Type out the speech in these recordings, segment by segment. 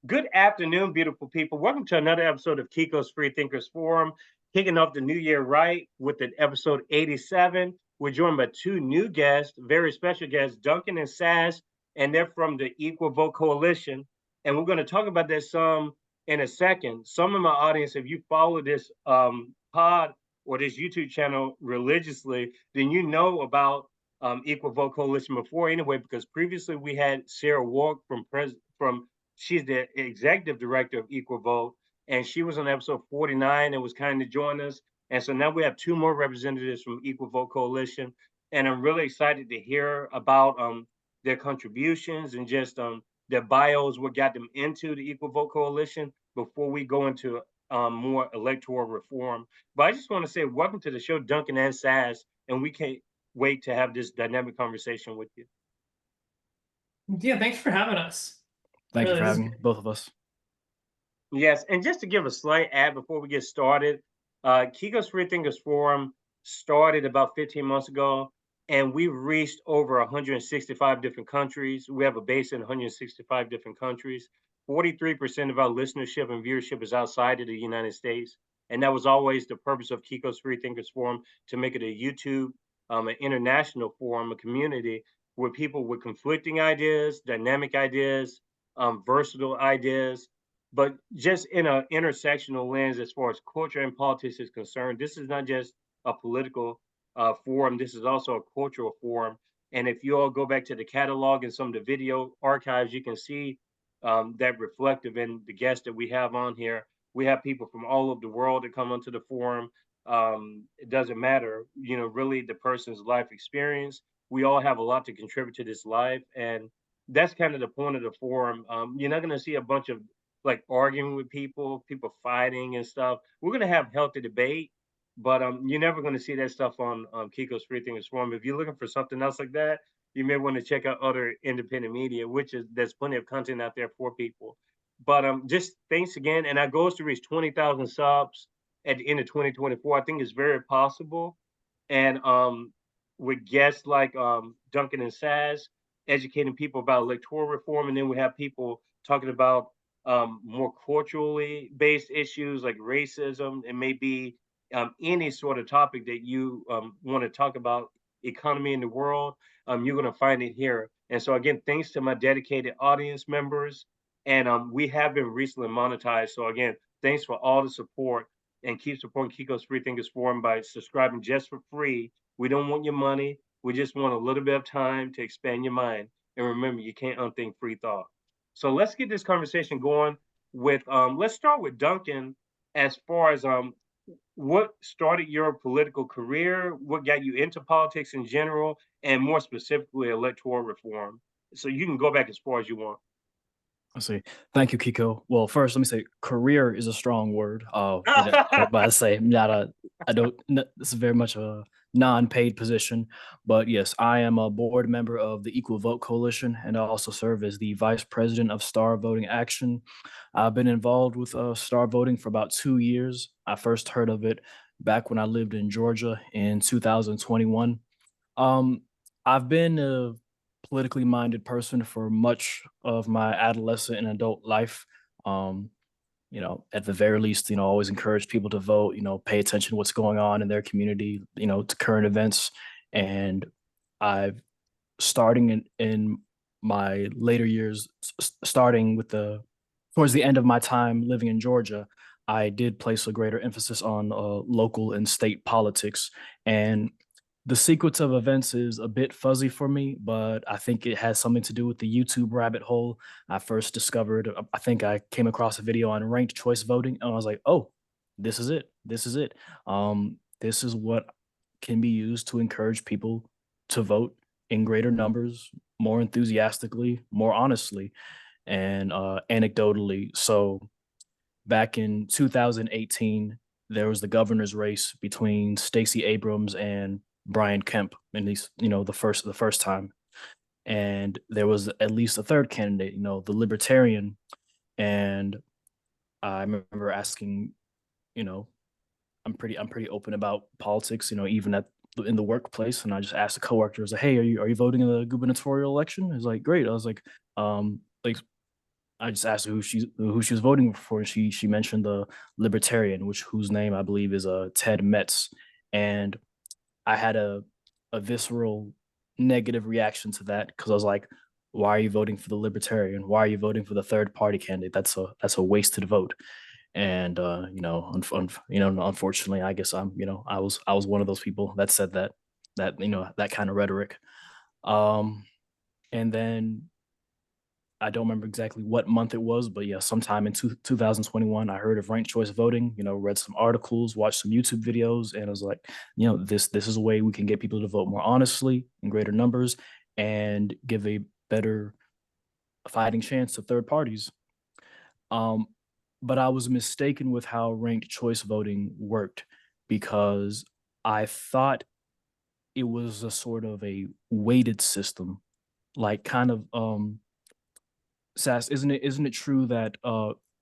Good afternoon, beautiful people. Welcome to another episode of Kiko's Free Thinkers Forum, kicking off the new year right with an episode 87. We're joined by two new guests, very special guests, Duncan and Sass, and they're from the Equal Vote Coalition. And we're going to talk about this some in a second. Some of my audience, if you follow this pod or this YouTube channel religiously, then you know about Equal Vote Coalition before anyway, because previously we had Sarah Walk from she's the executive director of Equal Vote, and she was on episode 49 and was kind to join us. And so now we have two more representatives from Equal Vote Coalition, and I'm really excited to hear about their contributions and just their bios, what got them into the Equal Vote Coalition before we go into more electoral reform. But I just want to say welcome to the show, Duncan and Sass, and we can't wait to have this dynamic conversation with you. Yeah, thanks for having us. Thank you Really, for this is having both of us. Yes, and just to give a slight ad before we get started, Kiko's Free Thinkers Forum started about 15 months ago, and we've reached over 165 different countries. We have a base in 165 different countries. 43% of our listenership and viewership is outside of the United States, and that was always the purpose of Kiko's Free Thinkers Forum, to make it a YouTube, an international forum, a community where people with conflicting ideas, dynamic ideas, versatile ideas, but just in an intersectional lens as far as culture and politics is concerned. This is not just a political forum. This is also a cultural forum. And if you all go back to the catalog and some of the video archives, you can see that reflective in the guests that we have on here. We have people from all over the world that come onto the forum. It doesn't matter, really the person's life experience. We all have a lot to contribute to this life. And that's kind of the point of the forum. You're not going to see a bunch of like arguing with people, people fighting and stuff. We're gonna have healthy debate, but you're never gonna see that stuff on Kiko's Free Thinkers Forum. If you're looking for something else like that, you may want to check out other independent media, which is there's plenty of content out there for people. But just thanks again, and our goal is to reach 20,000 subs at the end of 2024. I think it's very possible, and with guests like Duncan and Sass educating people about electoral reform, and then we have people talking about more culturally based issues like racism. It may be any sort of topic that you want to talk about, economy in the world. You're going to find it here. And so, again, thanks to my dedicated audience members. And we have been recently monetized. So, again, thanks for all the support, and keep supporting Kiko's Free Thinkers Forum by subscribing just for free. We don't want your money. We just want a little bit of time to expand your mind. And remember, you can't unthink free thought. So let's get this conversation going with let's start with Duncan as far as what started your political career, what got you into politics in general, and more specifically electoral reform. So you can go back as far as you want. I see. Thank you, Kiko. Well, first, let me say career is a strong word. But I say I don't. This is very much a non-paid position, but yes, I am a board member of the Equal Vote Coalition, and I also serve as the vice president of Star Voting Action. I've been involved with Star Voting for about 2 years. I first heard of it back when I lived in Georgia in 2021. I've been a politically minded person for much of my adolescent and adult life. Um, at the very least, always encourage people to vote, pay attention to what's going on in their community, to current events. And I've starting in my later years, starting with towards the end of my time living in Georgia, I did place a greater emphasis on local and state politics. And the sequence of events is a bit fuzzy for me, but I think it has something to do with the YouTube rabbit hole. I first discovered, I think I came across a video on ranked choice voting, and I was like, oh, this is it. This is it. This is what can be used to encourage people to vote in greater numbers, more enthusiastically, more honestly, and anecdotally. So back in 2018, there was the governor's race between Stacey Abrams and Brian Kemp, at least, the first time. And there was at least a third candidate, the libertarian. And I remember asking, I'm pretty open about politics, even in the workplace. And I just asked the coworkers, like, hey, are you voting in the gubernatorial election? It's like, great. I was like, I just asked her who she was voting for. She mentioned the Libertarian, whose name I believe is Ted Metz, and I had a visceral negative reaction to that because I was like, why are you voting for the Libertarian? Why are you voting for the third party candidate? That's a wasted vote. And unfortunately, I guess I was one of those people that said that kind of rhetoric. Um, and then I don't remember exactly what month it was, but yeah, sometime in 2021, I heard of ranked choice voting. Read some articles, watched some YouTube videos, and I was like, this is a way we can get people to vote more honestly in greater numbers and give a better fighting chance to third parties. Um, but I was mistaken with how ranked choice voting worked because I thought it was a sort of a weighted system, like kind of Sass, isn't it true that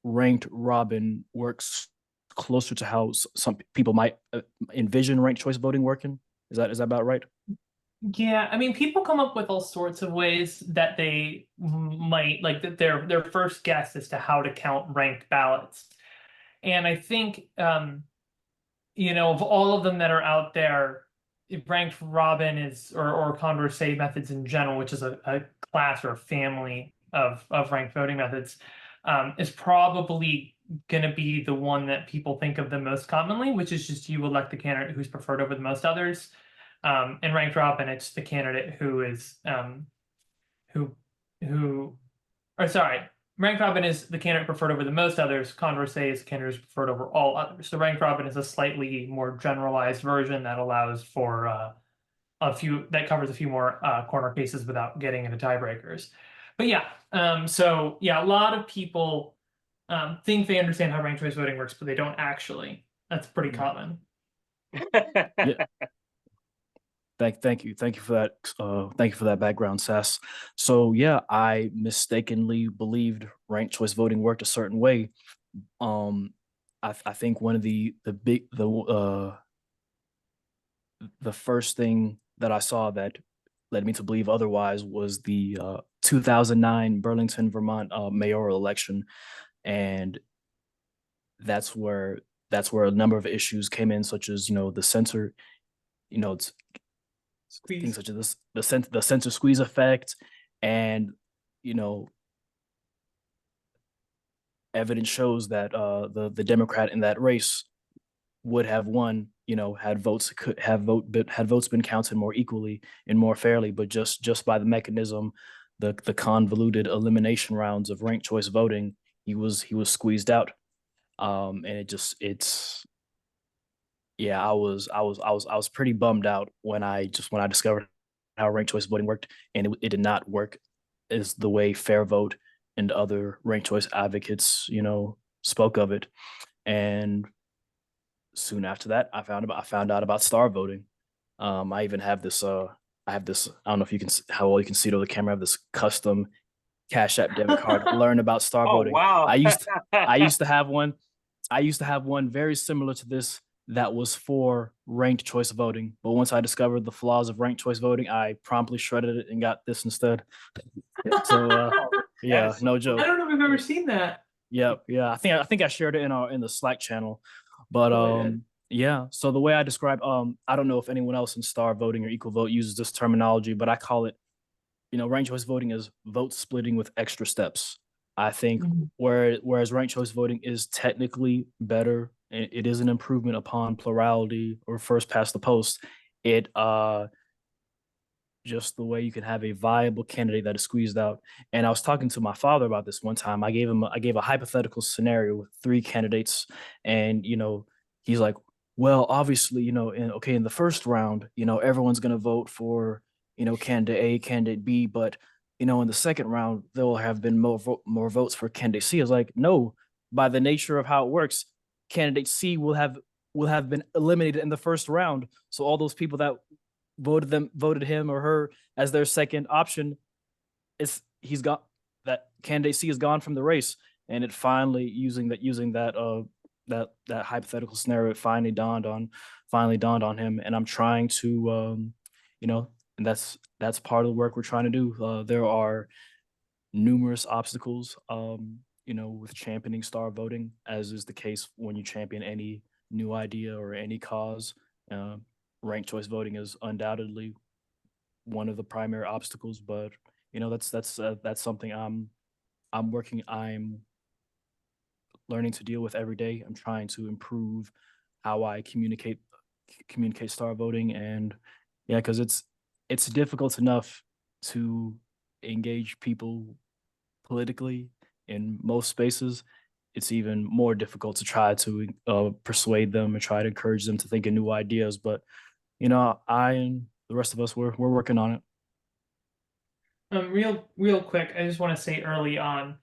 ranked robin works closer to how some people might envision ranked choice voting working? Is that about right? Yeah, I mean, people come up with all sorts of ways that they might like that their first guess as to how to count ranked ballots. And I think of all of them that are out there, ranked robin is or Condorcet methods in general, which is a class or a family of ranked voting methods, is probably going to be the one that people think of the most commonly, which is just you elect the candidate who's preferred over the most others. In ranked robin, it's the candidate who is who who or sorry, ranked robin is the candidate preferred over the most others. Condorcet is the candidate who's preferred over all others. So ranked robin is a slightly more generalized version that allows for that covers a few more corner cases without getting into tiebreakers. But yeah, so yeah, a lot of people think they understand how ranked choice voting works, but they don't actually. That's pretty common. Yeah. Thank you for that. Thank you for that background, Sass. So yeah, I mistakenly believed ranked choice voting worked a certain way. I think one of the first thing that I saw that led me to believe otherwise was the 2009 Burlington, Vermont mayoral election, and that's where a number of issues came in, such as the censor, it's things Squeeze. such as the censor squeeze effect, and you know evidence shows that the Democrat in that race would have won, had votes been counted more equally and more fairly, but just by the mechanism, the convoluted elimination rounds of ranked choice voting, he was squeezed out. And it's yeah, I was pretty bummed out when I discovered how ranked choice voting worked, and it did not work as the way Fair Vote and other ranked choice advocates, spoke of it. And soon after that, I found out about star voting. I even have this. I have this. I don't know if you can how well you can see it over the camera. I have this custom Cash App debit card. Learn about star Oh, voting. wow. I used to have one. I used to have one very similar to this that was for ranked choice voting. But once I discovered the flaws of ranked choice voting, I promptly shredded it and got this instead. So That yeah, is so no I joke. cool. don't know if I've ever seen that. Yeah. I think I shared it in the Slack channel. But Oh, I did. yeah. So the way I describe I don't know if anyone else in star voting or equal vote uses this terminology, but I call it, ranked choice voting is vote splitting with extra steps. I think Mhm. whereas ranked choice voting is technically better, it is an improvement upon plurality or first past the post. It just the way you can have a viable candidate that is squeezed out. And I was talking to my father about this one time. I gave a hypothetical scenario with three candidates, and he's like, "Well, obviously, in the first round, everyone's gonna vote for candidate A, candidate B, but in the second round, there will have been more votes for candidate C." I was like, "No, by the nature of how it works, candidate C will have been eliminated in the first round. So all those people that voted him or her as their second option, he's got that candidate C is gone from the race." And it finally using that hypothetical scenario, it finally dawned on him. And I'm trying to and that's part of the work we're trying to do. There are numerous obstacles, with championing star voting, as is the case when you champion any new idea or any cause. Uh, Ranked choice voting is undoubtedly one of the primary obstacles, but that's something I'm learning to deal with every day. I'm trying to improve how I communicate star voting, and yeah, because it's difficult enough to engage people politically in most spaces. It's even more difficult to try to persuade them and try to encourage them to think of new ideas. But I and the rest of us, we're working on it. Real quick, I just want to say early on,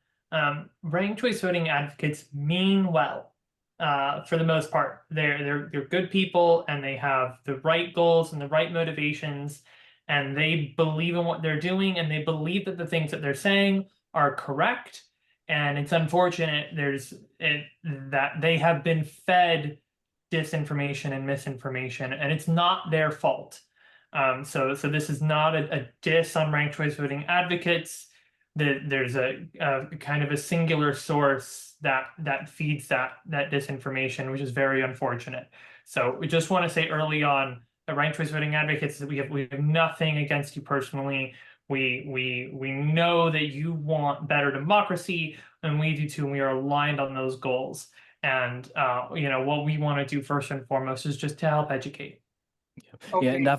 ranked choice voting advocates mean well. For the most part, they're good people, and they have the right goals and the right motivations, and they believe in what they're doing, and they believe that the things that they're saying are correct. And it's unfortunate that they have been fed disinformation and misinformation, and it's not their fault. So this is not a diss on ranked choice voting advocates. There's a kind of a singular source that feeds that disinformation, which is very unfortunate. So we just want to say early on that ranked choice voting advocates, that we have nothing against you personally. We know that you want better democracy, and we do too, and we are aligned on those goals. And what we want to do first and foremost is just to help educate. Yeah, Okay. and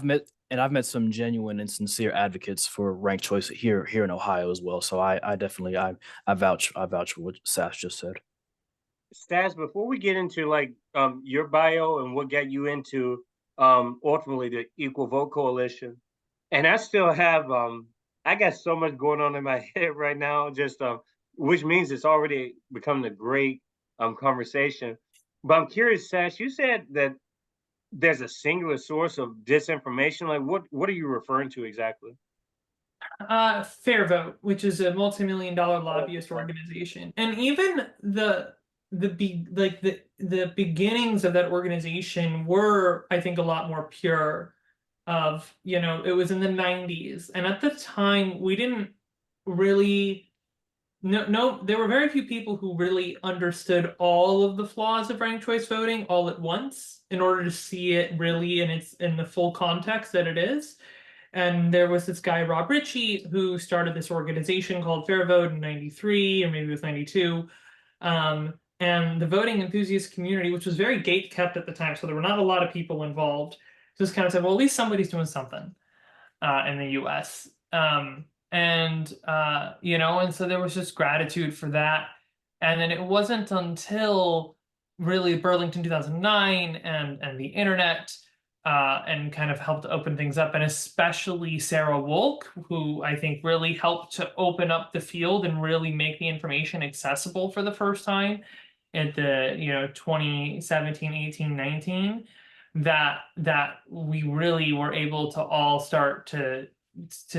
I've met some genuine and sincere advocates for ranked choice here in Ohio as well. So I definitely I vouch for what Sass just said. Stas, before we get into like your bio and what got you into ultimately the Equal Vote Coalition, and I still have I got so much going on in my head right now, just which means it's already becoming a great conversation. But I'm curious, Sash, you said that there's a singular source of disinformation. Like what are you referring to exactly? Fair Vote, which is a multi-million-dollar Oh, lobbyist okay. organization, and even the beginnings of that organization were, I think, a lot more pure. It was in the 90s, and at the time we didn't really no, there were very few people who really understood all of the flaws of ranked choice voting all at once in order to see it really in the full context that it is. And there was this guy, Rob Ritchie, who started this organization called Fair Vote in 93, or maybe it was 92. And the voting enthusiast community, which was very gate kept at the time, so there were not a lot of people involved, just kind of said, well, at least somebody's doing something in the US. And so there was just gratitude for that. And then it wasn't until really Burlington 2009 and the internet and kind of helped open things up, and especially Sarah Wolk, who I think really helped to open up the field and really make the information accessible for the first time at the 2017, 18, 19, that we really were able to all start to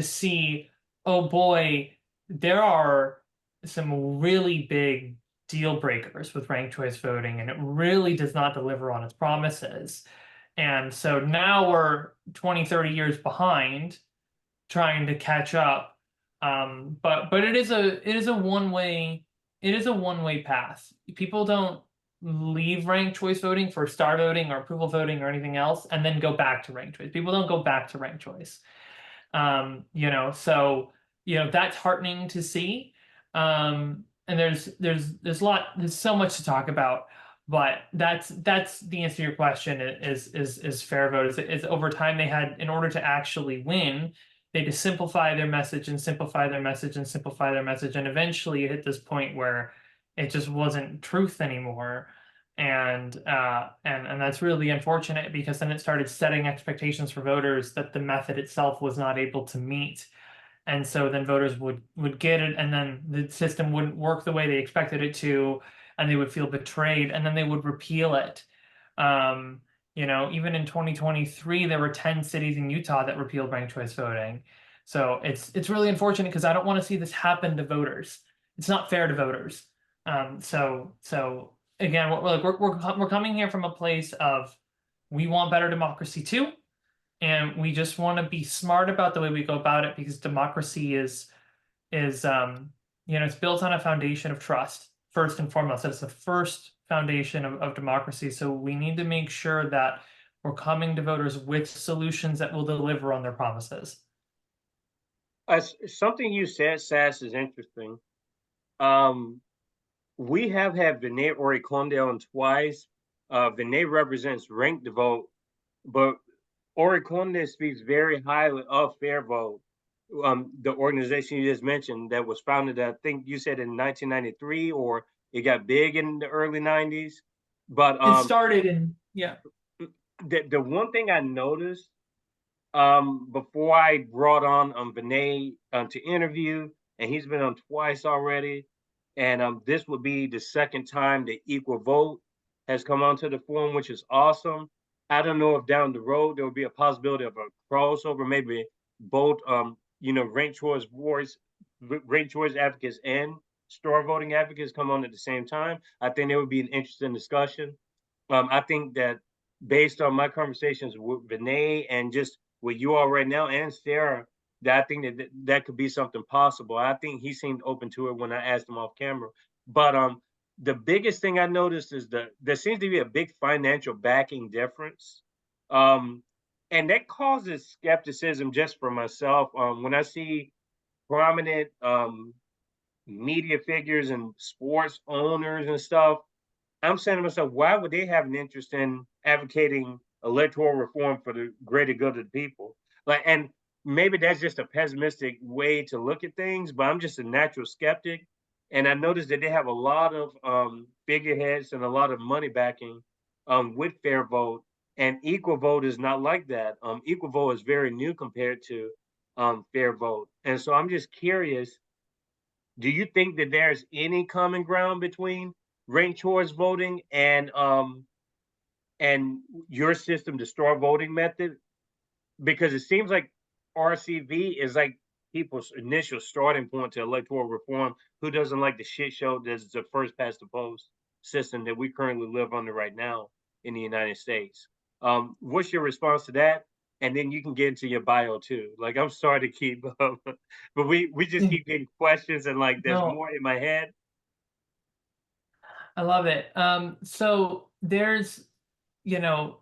see, oh boy, there are some really big deal breakers with ranked choice voting, and it really does not deliver on its promises. And so now we're 20, 30 years behind trying to catch up. But it is a one-way path. People don't leave ranked choice voting for star voting or approval voting or anything else and then go back to ranked choice. People don't go back to ranked choice. So that's heartening to see. And there's so much to talk about, but that's the answer to your question is Fair Vote is over time they had, in order to actually win, they had to simplify their message and simplify their message and simplify their message, and eventually it hit this point where it just wasn't truth anymore. And that's really unfortunate, because then it started setting expectations for voters that the method itself was not able to meet. And so then voters would get it, and then the system wouldn't work the way they expected it to, and they would feel betrayed, and then they would repeal it. Even in 2023, there were 10 cities in Utah that repealed ranked choice voting. So it's really unfortunate, because I don't want to see this happen to voters. It's not fair to voters. So again, we're coming here from a place of, we want better democracy too, and we just want to be smart about the way we go about it, because democracy is it's built on a foundation of trust, first and foremost. That's the first foundation of democracy. So we need to make sure that we're coming to voters with solutions that will deliver on their promises. Something you said, Sass, is interesting. Um, we have had Vinay Oriconde on twice. Vinay represents Rank the Vote, but Oriconde speaks very highly of Fair Vote, the organization you just mentioned that was founded, I think you said in 1993, or it got big in the early 90s. But It started in, yeah. the one thing I noticed before I brought on Vinay to interview, and he's been on twice already, and this would be the second time the Equal Vote has come onto the forum, which is awesome. I don't know if down the road there will be a possibility of a crossover, maybe both ranked choice advocates and store voting advocates come on at the same time. I think there would be an interesting discussion. I think that based on my conversations with Vinay and just with you all right now and Sarah, that I think that could be something possible. I think he seemed open to it when I asked him off camera. But the biggest thing I noticed is that there seems to be a big financial backing difference. Um, and that causes skepticism just for myself. When I see prominent media figures and sports owners and stuff, I'm saying to myself, why would they have an interest in advocating electoral reform for the greater good of the people? Like, and maybe that's just a pessimistic way to look at things, but I'm just a natural skeptic. And I noticed that they have a lot of figureheads and a lot of money backing with Fair Vote. And Equal Vote is not like that. Equal Vote is very new compared to Fair Vote. And so I'm just curious, do you think that there's any common ground between ranked choice voting and your system, the store voting method? Because it seems like RCV is like people's initial starting point to electoral reform. Who doesn't like the shit show that's the first past the post system that we currently live under right now in the United States? What's your response to that? And then you can get into your bio too. Like, I'm sorry to keep but we just keep getting questions, and like there's No, more in my head. I love it. So there's, you know,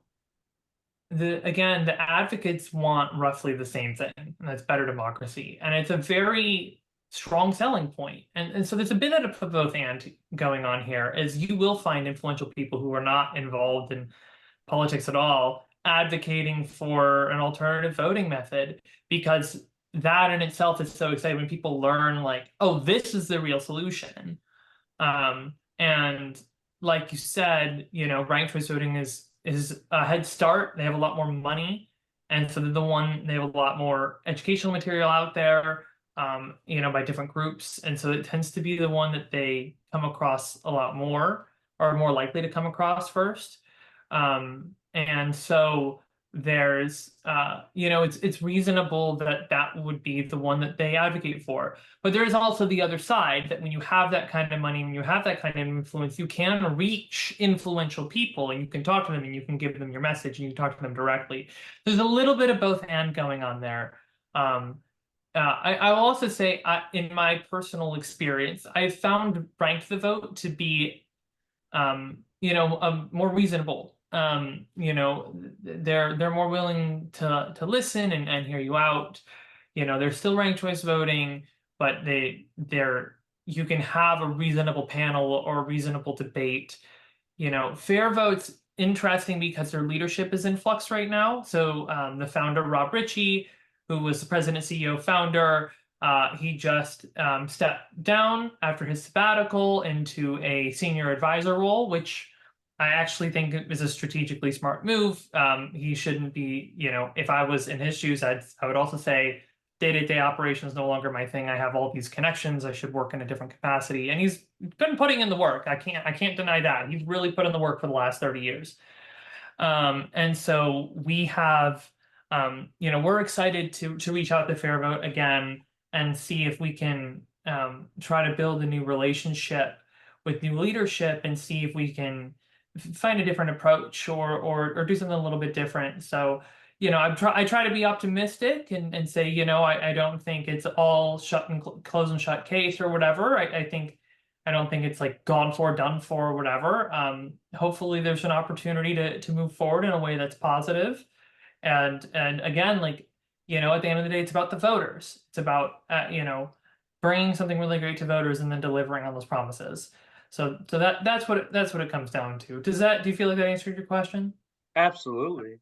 the advocates want roughly the same thing, and that's better democracy. And it's a very strong selling point. And so there's a bit of both and going on here, is you will find influential people who are not involved in politics at all advocating for an alternative voting method, because that in itself is so exciting when people learn, like, oh, this is the real solution. And like you said, ranked choice voting is a head start. They have a lot more money, and so they have a lot more educational material out there, by different groups, and so it tends to be the one that they come across a lot more, or more likely to come across first. And so there's it's reasonable that that would be the one that they advocate for. But there is also the other side, that when you have that kind of money, when you have that kind of influence, you can reach influential people, and you can talk to them, and you can give them your message, and you can talk to them directly. There's a little bit of both and going on there. I will also say, in my personal experience, I've found Ranked the Vote to be more reasonable. They're more willing to listen and hear you out. They're still ranked choice voting, but you can have a reasonable panel or a reasonable debate. Fair Vote's interesting because their leadership is in flux right now. So the founder, Rob Ritchie, who was the president, CEO, founder, he just stepped down after his sabbatical into a senior advisor role, which I actually think is a strategically smart move. He shouldn't be, if I was in his shoes, I would also say day-to-day operations no longer my thing. I have all these connections. I should work in a different capacity. And he's been putting in the work. I can't deny that. He's really put in the work for the last 30 years. And so we have, we're excited to reach out to Fair Vote again and see if we can try to build a new relationship with new leadership, and see if we can find a different approach, or do something a little bit different. So, I try to be optimistic and say, I don't think it's all close and shut case or whatever. I don't think it's like gone for, done for, or whatever. Hopefully there's an opportunity to move forward in a way that's positive. And again, like, at the end of the day, it's about the voters. It's about, bringing something really great to voters and then delivering on those promises. So that's what it comes down to. Do you feel like that answered your question? Absolutely.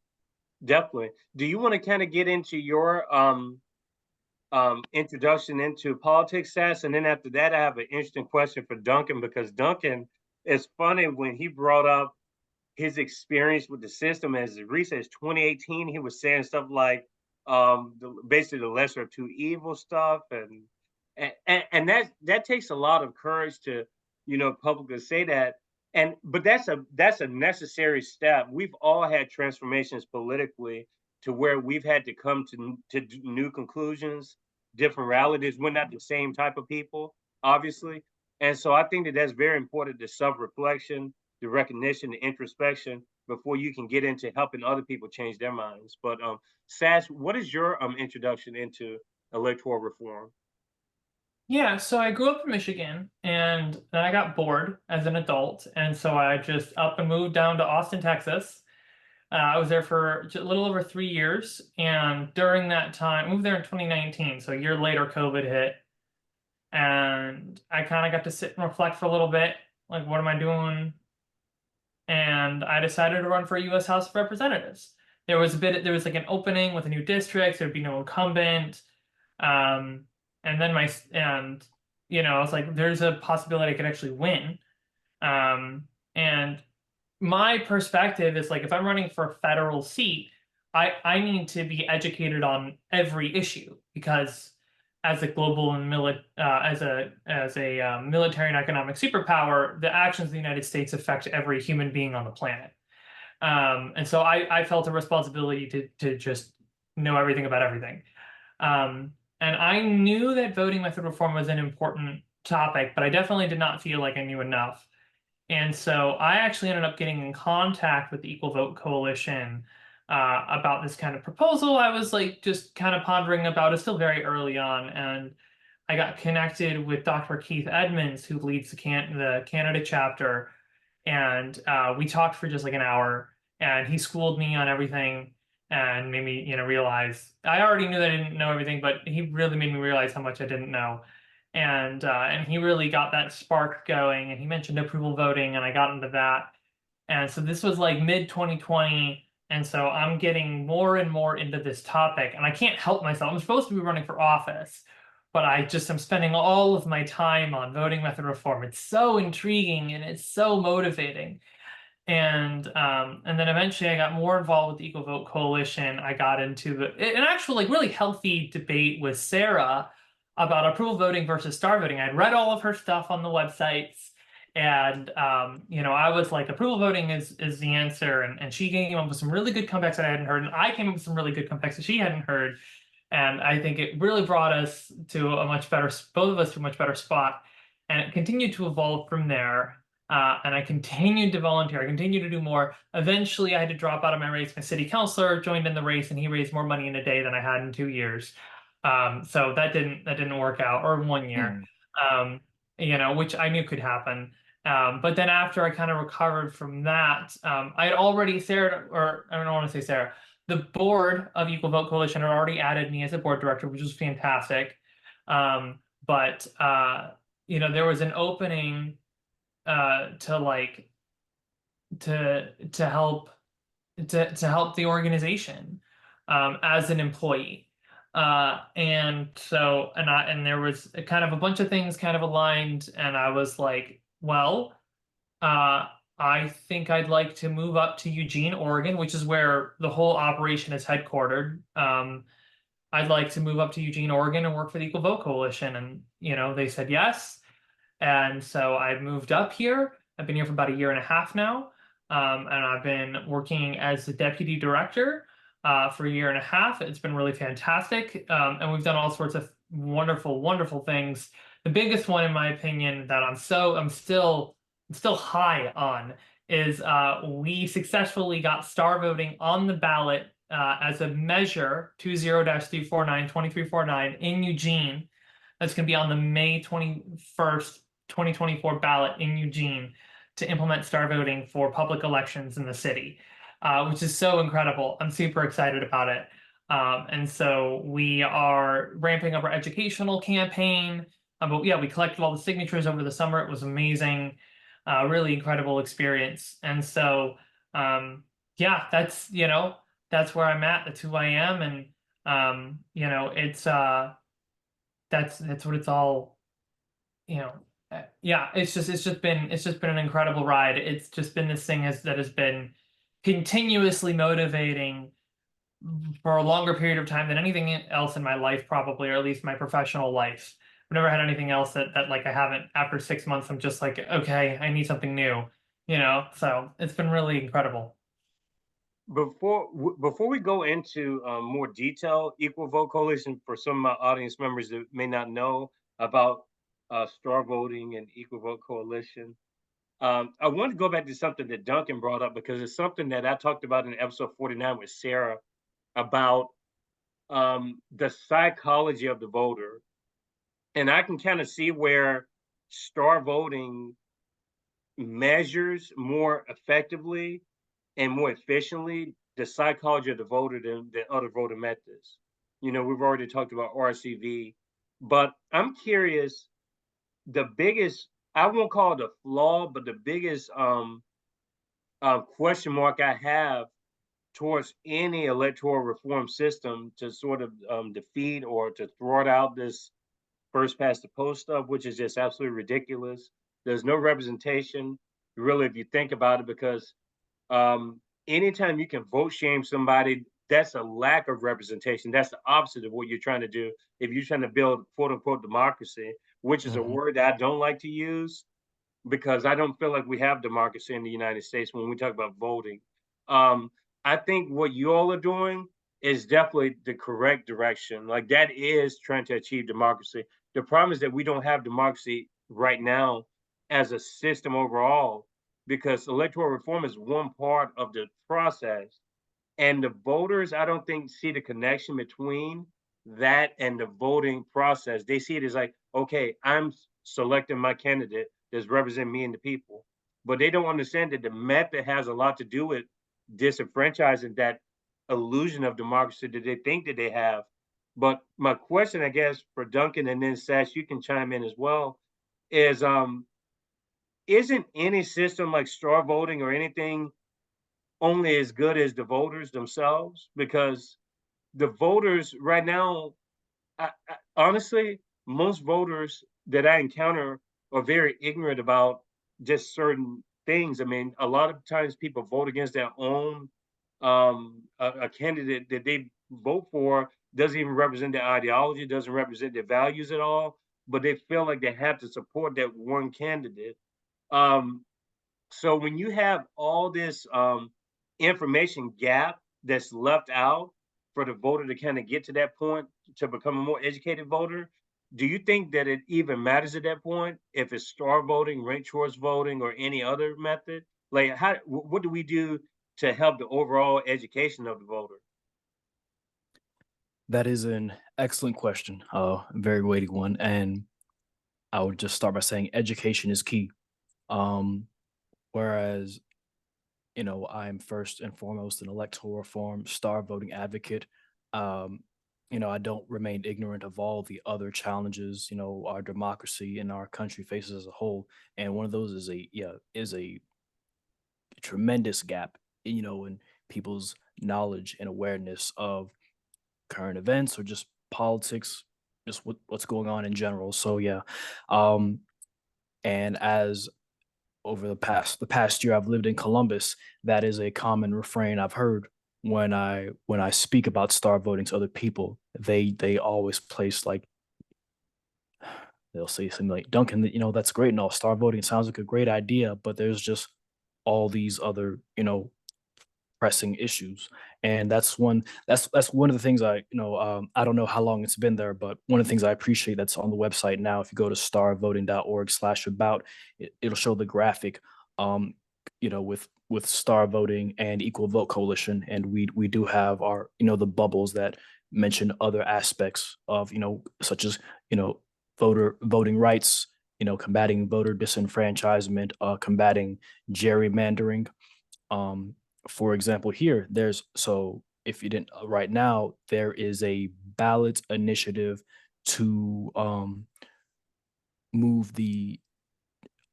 Definitely. Do you want to kind of get into your introduction into politics, Sass? And then after that, I have an interesting question for Duncan, because Duncan, it's funny when he brought up his experience with the system as recent as 2018, he was saying stuff like basically the lesser of two evil stuff, and that takes a lot of courage to publicly say that. But that's a necessary step. We've all had transformations politically to where we've had to come to new conclusions, different realities. We're not the same type of people, obviously, and so I think that that's very important, the self-reflection, the recognition, the introspection, before you can get into helping other people change their minds. But Sass, what is your introduction into electoral reform? Yeah, so I grew up in Michigan, and then I got bored as an adult, and so I just up and moved down to Austin, Texas. I was there for a little over 3 years, and during that time, I moved there in 2019, so a year later, COVID hit, and I kind of got to sit and reflect for a little bit, like, what am I doing? And I decided to run for U.S. House of Representatives. There was like an opening with a new district. There'd be no incumbent. And then I was like, there's a possibility I could actually win. And my perspective is like, if I'm running for a federal seat, I need to be educated on every issue, because as a global and military and economic superpower, the actions of the United States affect every human being on the planet. And so I felt a responsibility to just know everything about everything. And I knew that voting method reform was an important topic, but I definitely did not feel like I knew enough. And so I actually ended up getting in contact with the Equal Vote Coalition about this kind of proposal. I was like just kind of pondering about it, still very early on, and I got connected with Dr. Keith Edmonds, who leads the Canada chapter, and we talked for just like an hour, and he schooled me on everything and made me realize I already knew that I didn't know everything, but he really made me realize how much I didn't know. And he really got that spark going, and he mentioned approval voting, and I got into that. And so this was like mid 2020, and so I'm getting more and more into this topic, and I can't help myself. I'm supposed to be running for office, but I just am spending all of my time on voting method reform. It's so intriguing and it's so motivating. And then eventually I got more involved with the Equal Vote Coalition. I got into an actual like really healthy debate with Sarah about approval voting versus star voting. I'd read all of her stuff on the websites, and I was like, approval voting is the answer, and she came up with some really good comebacks that I hadn't heard, and I came up with some really good comebacks that she hadn't heard. And I think it really brought us to both of us to a much better spot, and it continued to evolve from there. And I continued to volunteer. I continued to do more. Eventually, I had to drop out of my race. My city councilor joined in the race, and he raised more money in a day than I had in 2 years. So that didn't work out, or 1 year, which I knew could happen. But then after I kind of recovered from that, I had already Sarah, I don't want to say Sarah, the board of Equal Vote Coalition had already added me as a board director, which was fantastic. But there was an opening to help the organization as an employee. And there was kind of a bunch of things kind of aligned, and I was like, well, I think I'd like to move up to Eugene, Oregon, which is where the whole operation is headquartered. I'd like to move up to Eugene, Oregon and work for the Equal Vote Coalition. And, they said yes. And so I moved up here. I've been here for about a year and a half now. And I've been working as the deputy director for a year and a half. It's been really fantastic. And we've done all sorts of wonderful, wonderful things. The biggest one, in my opinion, that I'm still high on is we successfully got star voting on the ballot as a measure 20-349-2349 in Eugene. That's going to be on the May 21st, 2024 ballot in Eugene to implement star voting for public elections in the city, which is so incredible. I'm super excited about it. And so we are ramping up our educational campaign. But yeah, we collected all the signatures over the summer. It was amazing, really incredible experience. And so, yeah, that's that's where I'm at. That's who I am, and it's that's what it's all. Yeah, it's just been an incredible ride. It's just been this thing that has been continuously motivating for a longer period of time than anything else in my life, probably, or at least my professional life. I've never had anything else that like I haven't. After 6 months, I'm just like, okay, I need something new, So it's been really incredible. Before we go into more detail, Equal Vote Coalition, for some of my audience members that may not know about star voting and Equal Vote Coalition, I want to go back to something that Duncan brought up because it's something that I talked about in episode 49 with Sarah about the psychology of the voter. And I can kind of see where star voting measures more effectively and more efficiently the psychology of the voter than other voter methods. We've already talked about RCV, but I'm curious, the biggest, I won't call it a flaw, but the biggest question mark I have towards any electoral reform system to sort of defeat or to thwart out this first past the post stuff, which is just absolutely ridiculous. There's no representation, really, if you think about it, because anytime you can vote shame somebody, that's a lack of representation. That's the opposite of what you're trying to do. If you're trying to build quote unquote democracy, which is a Mhm. word that I don't like to use because I don't feel like we have democracy in the United States when we talk about voting. Um, I think what you all are doing is definitely the correct direction. Like that is trying to achieve democracy. The problem is that we don't have democracy right now as a system overall because electoral reform is one part of the process. And the voters, I don't think, see the connection between that and the voting process. They see it as like, okay, I'm selecting my candidate that's representing me and the people. But they don't understand that the method has a lot to do with disenfranchising that illusion of democracy that they think that they have. But my question, I guess, for Duncan and then Sash, you can chime in as well, is isn't any system like straw voting or anything only as good as the voters themselves? Because the voters right now, honestly, most voters that I encounter are very ignorant about just certain things. I mean, a lot of times people vote against their own a candidate that they vote for doesn't even represent their ideology, doesn't represent their values at all, but they feel like they have to support that one candidate. Um, so when you have all this information gap that's left out for the voter to kind of get to that point to become a more educated voter, do you think that it even matters at that point if it's star voting, ranked choice voting, or any other method? Like, what do we do to help the overall education of the voter? That is an excellent question, a very weighty one, and I would just start by saying education is key. Um, whereas I'm first and foremost an electoral reform star voting advocate. Um, I don't remain ignorant of all the other challenges, our democracy and our country faces as a whole. And one of those is a tremendous gap, in people's knowledge and awareness of current events or just politics, just what's going on in general. So yeah. Um, and as over the past year I've lived in Columbus, that is a common refrain I've heard when I speak about star voting to other people. They always place like they'll say something like, Duncan, that's great and all. Star voting sounds like a great idea, but there's just all these other, pressing issues. And that's one of the things I don't know how long it's been there, but one of the things I appreciate that's on the website now, if you go to starvoting.org/about, it'll show the graphic. with Star Voting and Equal Vote Coalition, and we do have our the bubbles that mention other aspects of such as voting rights, combating voter disenfranchisement, combating gerrymandering. For example, here if you didn't right now, there is a ballot initiative to move the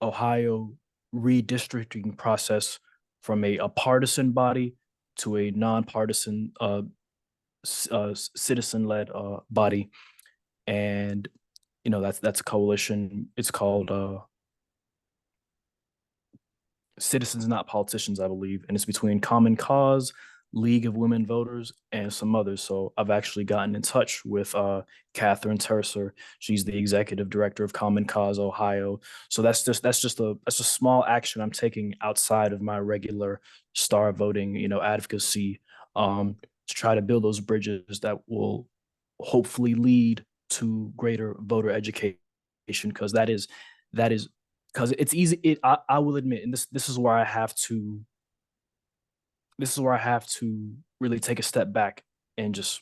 Ohio redistricting process from a partisan body to a nonpartisan citizen-led body, and that's a coalition. It's called Citizens Not Politicians, I believe, and it's between Common Cause, League of Women Voters, and some others. So I've actually gotten in touch with Catherine Terser. She's the executive director of Common Cause Ohio. So that's a small action I'm taking outside of my regular Star Voting advocacy, to try to build those bridges that will hopefully lead to greater voter education, because that is because it's easy. I will admit, and this is where I have to really take a step back and just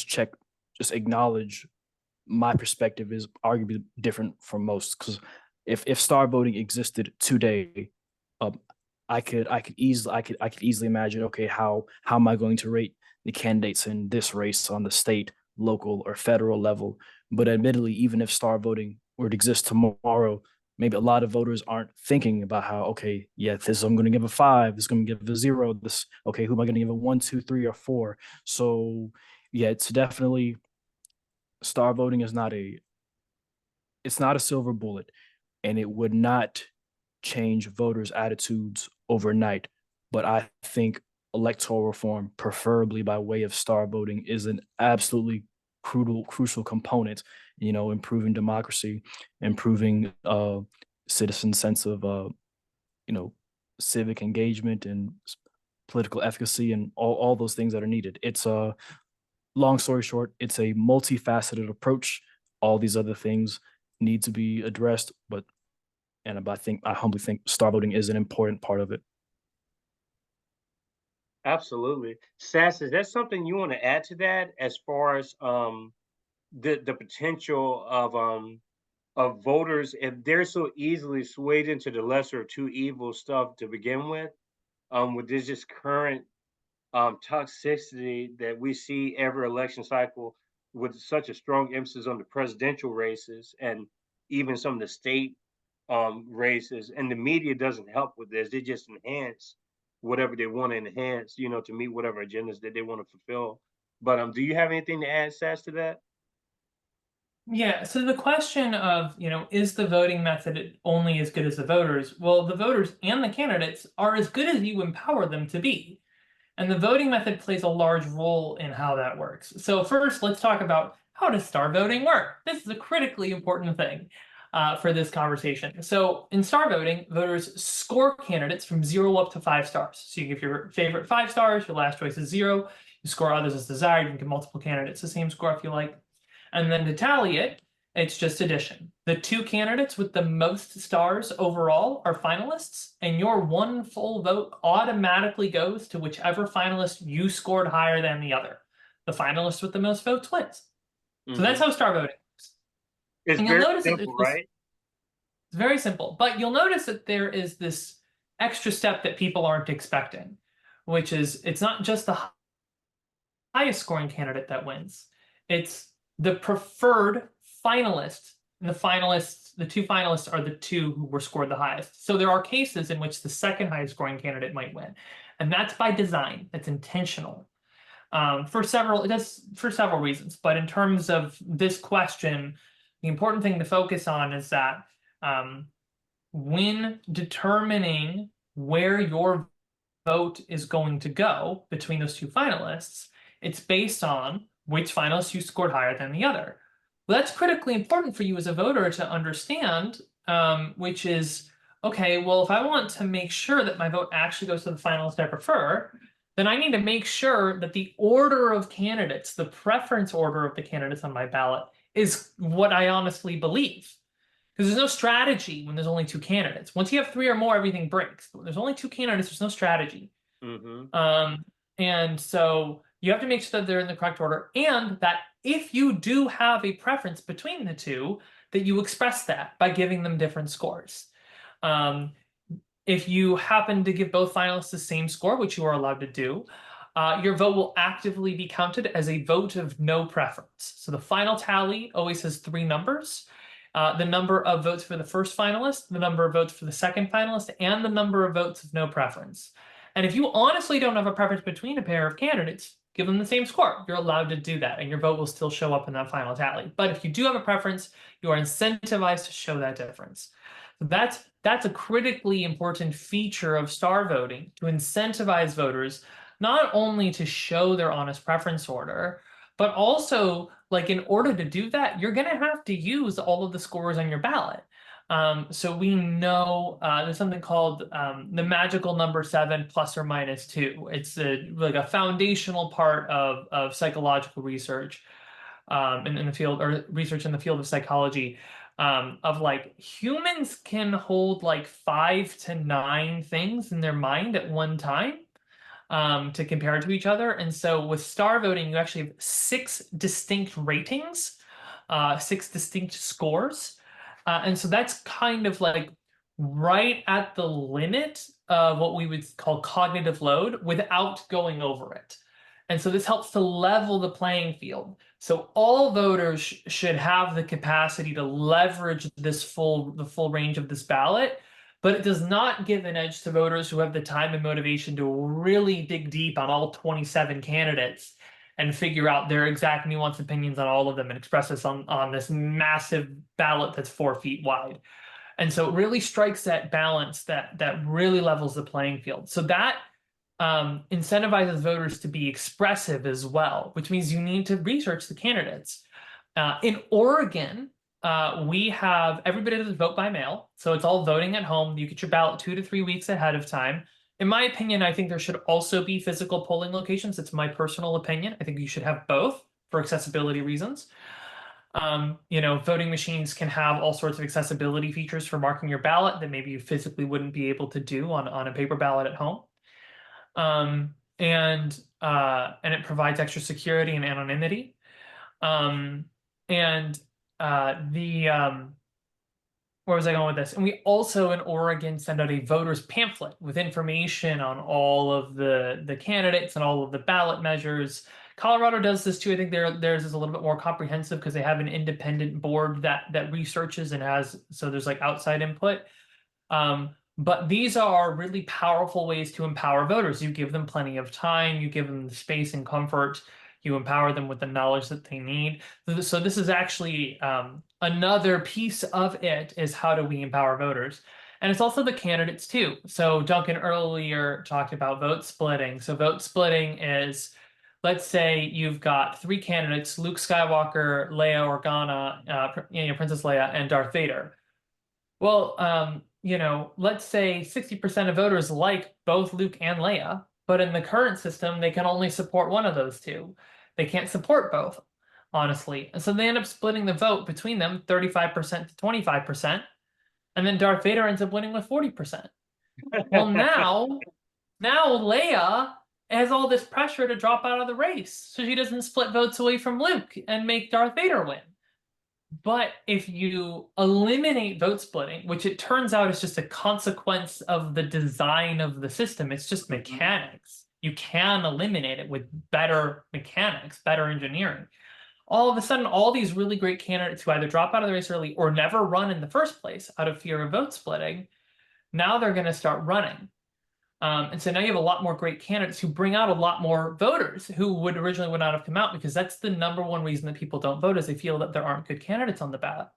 check, just acknowledge my perspective is arguably different from most. Because if Star Voting existed today, I could easily imagine, okay, how am I going to rate the candidates in this race on the state, local, or federal level? But admittedly, even if Star Voting were to exist tomorrow, maybe a lot of voters aren't thinking about how, okay, yeah, this I'm going to give a 5, this is going to give a 0, this, okay, who am I going to give a 1, 2, 3, or 4? So yeah, it's definitely, Star Voting is it's not a silver bullet, and it would not change voters' attitudes overnight. But I think electoral reform, preferably by way of Star Voting, is an absolutely crucial component, improving democracy, improving citizens' sense of civic engagement and political efficacy, and all those things that are needed. It's a long story short, it's a multifaceted approach. All these other things need to be addressed, but I humbly think Star Voting is an important part of it. Absolutely. Sass, is that something you want to add to that as far as the potential of voters if they're so easily swayed into the lesser of two evils stuff to begin with this just current toxicity that we see every election cycle with such a strong emphasis on the presidential races and even some of the state races, and the media doesn't help with this. They just enhance whatever they want to enhance, to meet whatever agendas that they want to fulfill. But do you have anything to add, Sass, to that? Yeah, so the question of, is the voting method only as good as the voters? Well, the voters and the candidates are as good as you empower them to be. And the voting method plays a large role in how that works. So first, let's talk about how does Star Voting work? This is a critically important thing for this conversation. So in Star Voting, voters score candidates from 0 up to 5 stars. So you give your favorite 5 stars, your last choice is 0. You score others as desired. You can give multiple candidates the same score if you like. And then to tally it, it's just addition. The 2 candidates with the most stars overall are finalists, and your 1 full vote automatically goes to whichever finalist you scored higher than the other. The finalist with the most votes wins. So that's how Star Voting works. It's And you'll very notice that simple, right? it's very simple, but you'll notice that there is this extra step that people aren't expecting, which is it's not just the highest scoring candidate that wins. It's the preferred finalist, and the 2 finalists are the 2 who were scored the highest. So there are cases in which the second highest scoring candidate might win, and that's by design. That's intentional for several reasons. But in terms of this question, the important thing to focus on is that when determining where your vote is going to go between those 2 finalists, it's based on which finalist you scored higher than the other. Well, that's critically important for you as a voter to understand, which is, okay, well, if I want to make sure that my vote actually goes to the finalist I prefer, then I need to make sure that the order of candidates, the preference order of the candidates on my ballot, is what I honestly believe. Because there's no strategy when there's only 2 candidates. Once you have 3 or more, everything breaks. But when there's only 2 candidates, there's no strategy. And so you have to make sure that they're in the correct order, and that if you do have a preference between the two, that you express that by giving them different scores. If you happen to give both finalists the same score, which you are allowed to do, your vote will actively be counted as a vote of no preference. So the final tally always has 3 numbers. The number of votes for the first finalist, the number of votes for the second finalist, and the number of votes of no preference. And if you honestly don't have a preference between a pair of candidates, give them the same score. You're allowed to do that, and your vote will still show up in that final tally. But if you do have a preference, you are incentivized to show that difference. So that's a critically important feature of star voting, to incentivize voters not only to show their honest preference order, but also, like, in order to do that, you're going to have to use all of the scores on your ballot. So we know there's something called the magical number 7 plus or minus 2. It's like a foundational part of psychological research in the field, or research in the field of psychology, of like, humans can hold like 5 to 9 things in their mind at one time to compare to each other. And so with star voting, you actually have 6 distinct ratings, 6 distinct scores. And so that's kind of like right at the limit of what we would call cognitive load without going over it. And so this helps to level the playing field. So all voters should have the capacity to leverage the full range of this ballot, but it does not give an edge to voters who have the time and motivation to really dig deep on all 27 candidates and figure out their exact nuanced opinions on all of them and express this on this massive ballot that's 4 feet wide. And so it really strikes that balance that really levels the playing field. So that incentivizes voters to be expressive as well, which means you need to research the candidates. In Oregon, we have everybody does vote by mail, so it's all voting at home. You get your ballot 2 to 3 weeks ahead of time. In my opinion, I think there should also be physical polling locations. It's my personal opinion. I think you should have both for accessibility reasons. Voting machines can have all sorts of accessibility features for marking your ballot that maybe you physically wouldn't be able to do on a paper ballot at home. And it provides extra security and anonymity. Where was I going with this? And we also in Oregon send out a voters pamphlet with information on all of the candidates and all of the ballot measures. Colorado does this too. I think theirs is a little bit more comprehensive because they have an independent board that researches and so there's like outside input. But these are really powerful ways to empower voters. You give them plenty of time, you give them the space and comfort, you empower them with the knowledge that they need. So this is actually another piece of it, is how do we empower voters? And it's also the candidates too. So Duncan earlier talked about vote splitting. So vote splitting is, let's say you've got 3 candidates, Luke Skywalker, Leia Organa, Princess Leia, and Darth Vader. Well, let's say 60% of voters like both Luke and Leia, but in the current system, they can only support one of those 2. They can't support both, honestly. And so they end up splitting the vote between them 35% to 25%. And then Darth Vader ends up winning with 40%. Well, now Leia has all this pressure to drop out of the race, so she doesn't split votes away from Luke and make Darth Vader win. But if you eliminate vote splitting, which it turns out is just a consequence of the design of the system, it's just mechanics. You can eliminate it with better mechanics, better engineering. All of a sudden, all these really great candidates who either drop out of the race early or never run in the first place out of fear of vote splitting, now they're going to start running. And so now you have a lot more great candidates who bring out a lot more voters who would not have come out, because that's the #1 reason that people don't vote, is they feel that there aren't good candidates on the ballot.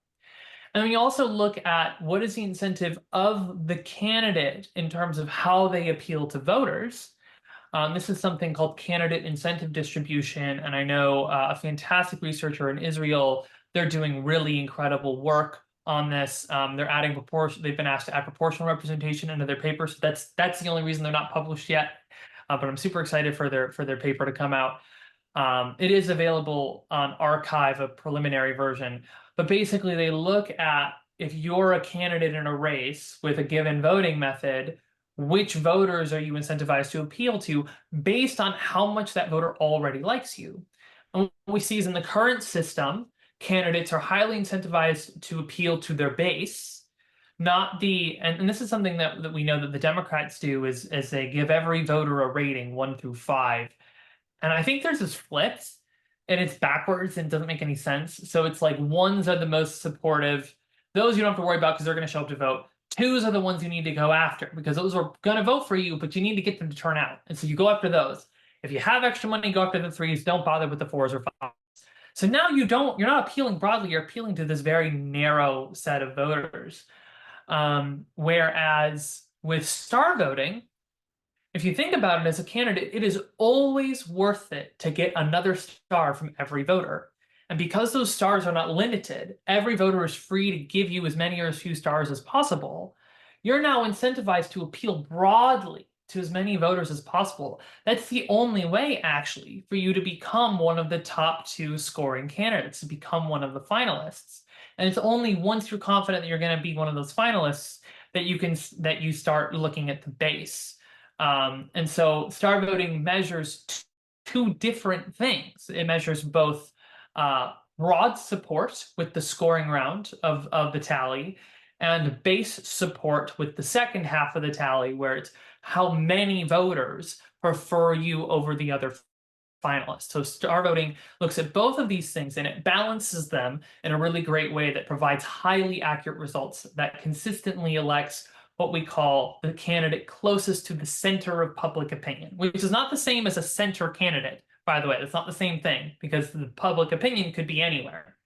And then you also look at what is the incentive of the candidate in terms of how they appeal to voters. This is something called candidate incentive distribution. And I know a fantastic researcher in Israel, they're doing really incredible work on this. They're adding they've been asked to add proportional representation into their paper. So that's the only reason they're not published yet. But I'm super excited for their paper to come out. It is available on archive, a preliminary version. But basically they look at if you're a candidate in a race with a given voting method, which voters are you incentivized to appeal to based on how much that voter already likes you? And what we see is in the current system, candidates are highly incentivized to appeal to their base, not the, and this is something that we know that the Democrats do is they give every voter a rating 1 through 5. And I think there's this flipped and it's backwards and doesn't make any sense. So it's like ones are the most supportive. Those you don't have to worry about because they're going to show up to vote. Twos are the ones you need to go after because those are going to vote for you, but you need to get them to turn out. And so you go after those. If you have extra money, go after the threes. Don't bother with the fours or fives. So now you're not appealing broadly. You're appealing to this very narrow set of voters. Whereas with star voting, if you think about it as a candidate, it is always worth it to get another star from every voter. And because those stars are not limited, every voter is free to give you as many or as few stars as possible. You're now incentivized to appeal broadly to as many voters as possible. That's the only way, actually, for you to become one of the top 2 scoring candidates, to become one of the finalists. And it's only once you're confident that you're going to be one of those finalists that you start looking at the base. And so star voting measures 2 different things. It measures both broad support with the scoring round of the tally and base support with the second half of the tally, where it's how many voters prefer you over the other finalists. So star voting looks at both of these things and it balances them in a really great way that provides highly accurate results that consistently elects what we call the candidate closest to the center of public opinion, which is not the same as a center candidate, by the way. It's not the same thing because the public opinion could be anywhere.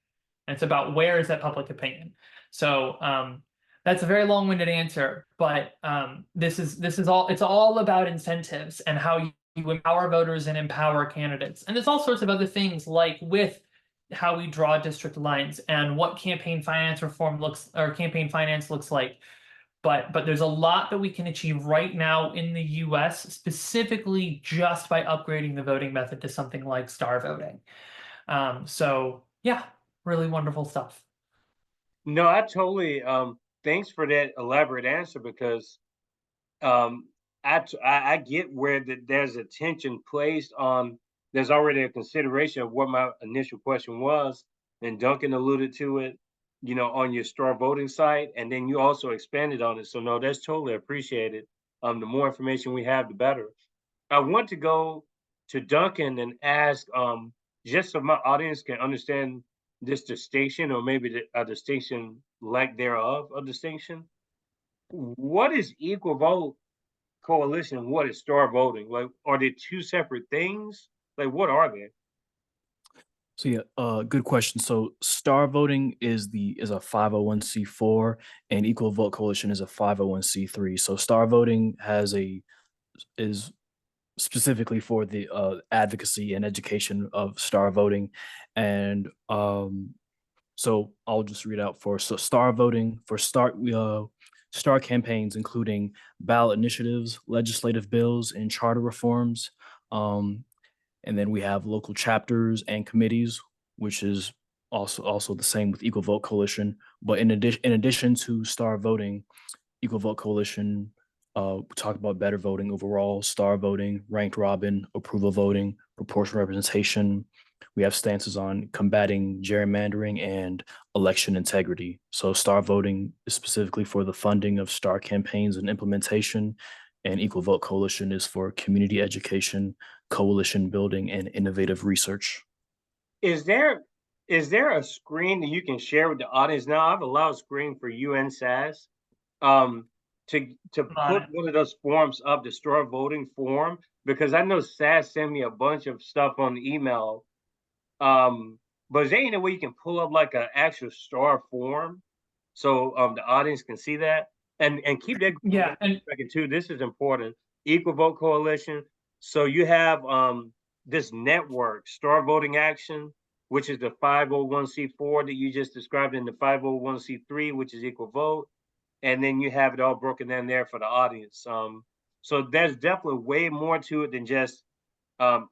And it's about where is that public opinion. So that's a very long-winded answer, but it's all about incentives and how you empower voters and empower candidates. And there's all sorts of other things, like with how we draw district lines and what campaign finance looks like. But there's a lot that we can achieve right now in the US, specifically just by upgrading the voting method to something like star voting. So yeah, really wonderful stuff. No, I totally thanks for that elaborate answer, because I get where there's attention placed on, there's already a consideration of what my initial question was, and Duncan alluded to it, on your star voting site, and then you also expanded on it. So no, that's totally appreciated. The more information we have, the better. I want to go to Duncan and ask, just so my audience can understand this distinction, or maybe a distinction lack thereof, a distinction. What is equal vote coalition and what is star voting? Like, are they 2 separate things? Like, what are they? So yeah, good question. So star voting is a 501c4 and Equal Vote Coalition is a 501c3. So star voting is specifically for the advocacy and education of star voting. And so I'll just read out star voting for star campaigns, including ballot initiatives, legislative bills, and charter reforms. And then we have local chapters and committees, which is also the same with Equal Vote Coalition. But in addition to star voting, Equal Vote Coalition talk about better voting overall, star voting, ranked robin, approval voting, proportional representation. We have stances on combating gerrymandering and election integrity. So star voting is specifically for the funding of star campaigns and implementation, and Equal Vote Coalition is for community education, coalition building, and innovative research. Is there a screen that you can share with the audience now? I've allowed a screen for you and Sass to put one of those forms up, the star voting form, because I know Sass sent me a bunch of stuff on the email. But is there any way you can pull up like an actual star form so the audience can see that? And keep that going. Yeah, and second too. This is important. Equal Vote Coalition. So you have this network, Star Voting Action, which is the 501c4 that you just described, in the 501c3, which is Equal Vote, and then you have it all broken down there for the audience. So there's definitely way more to it than just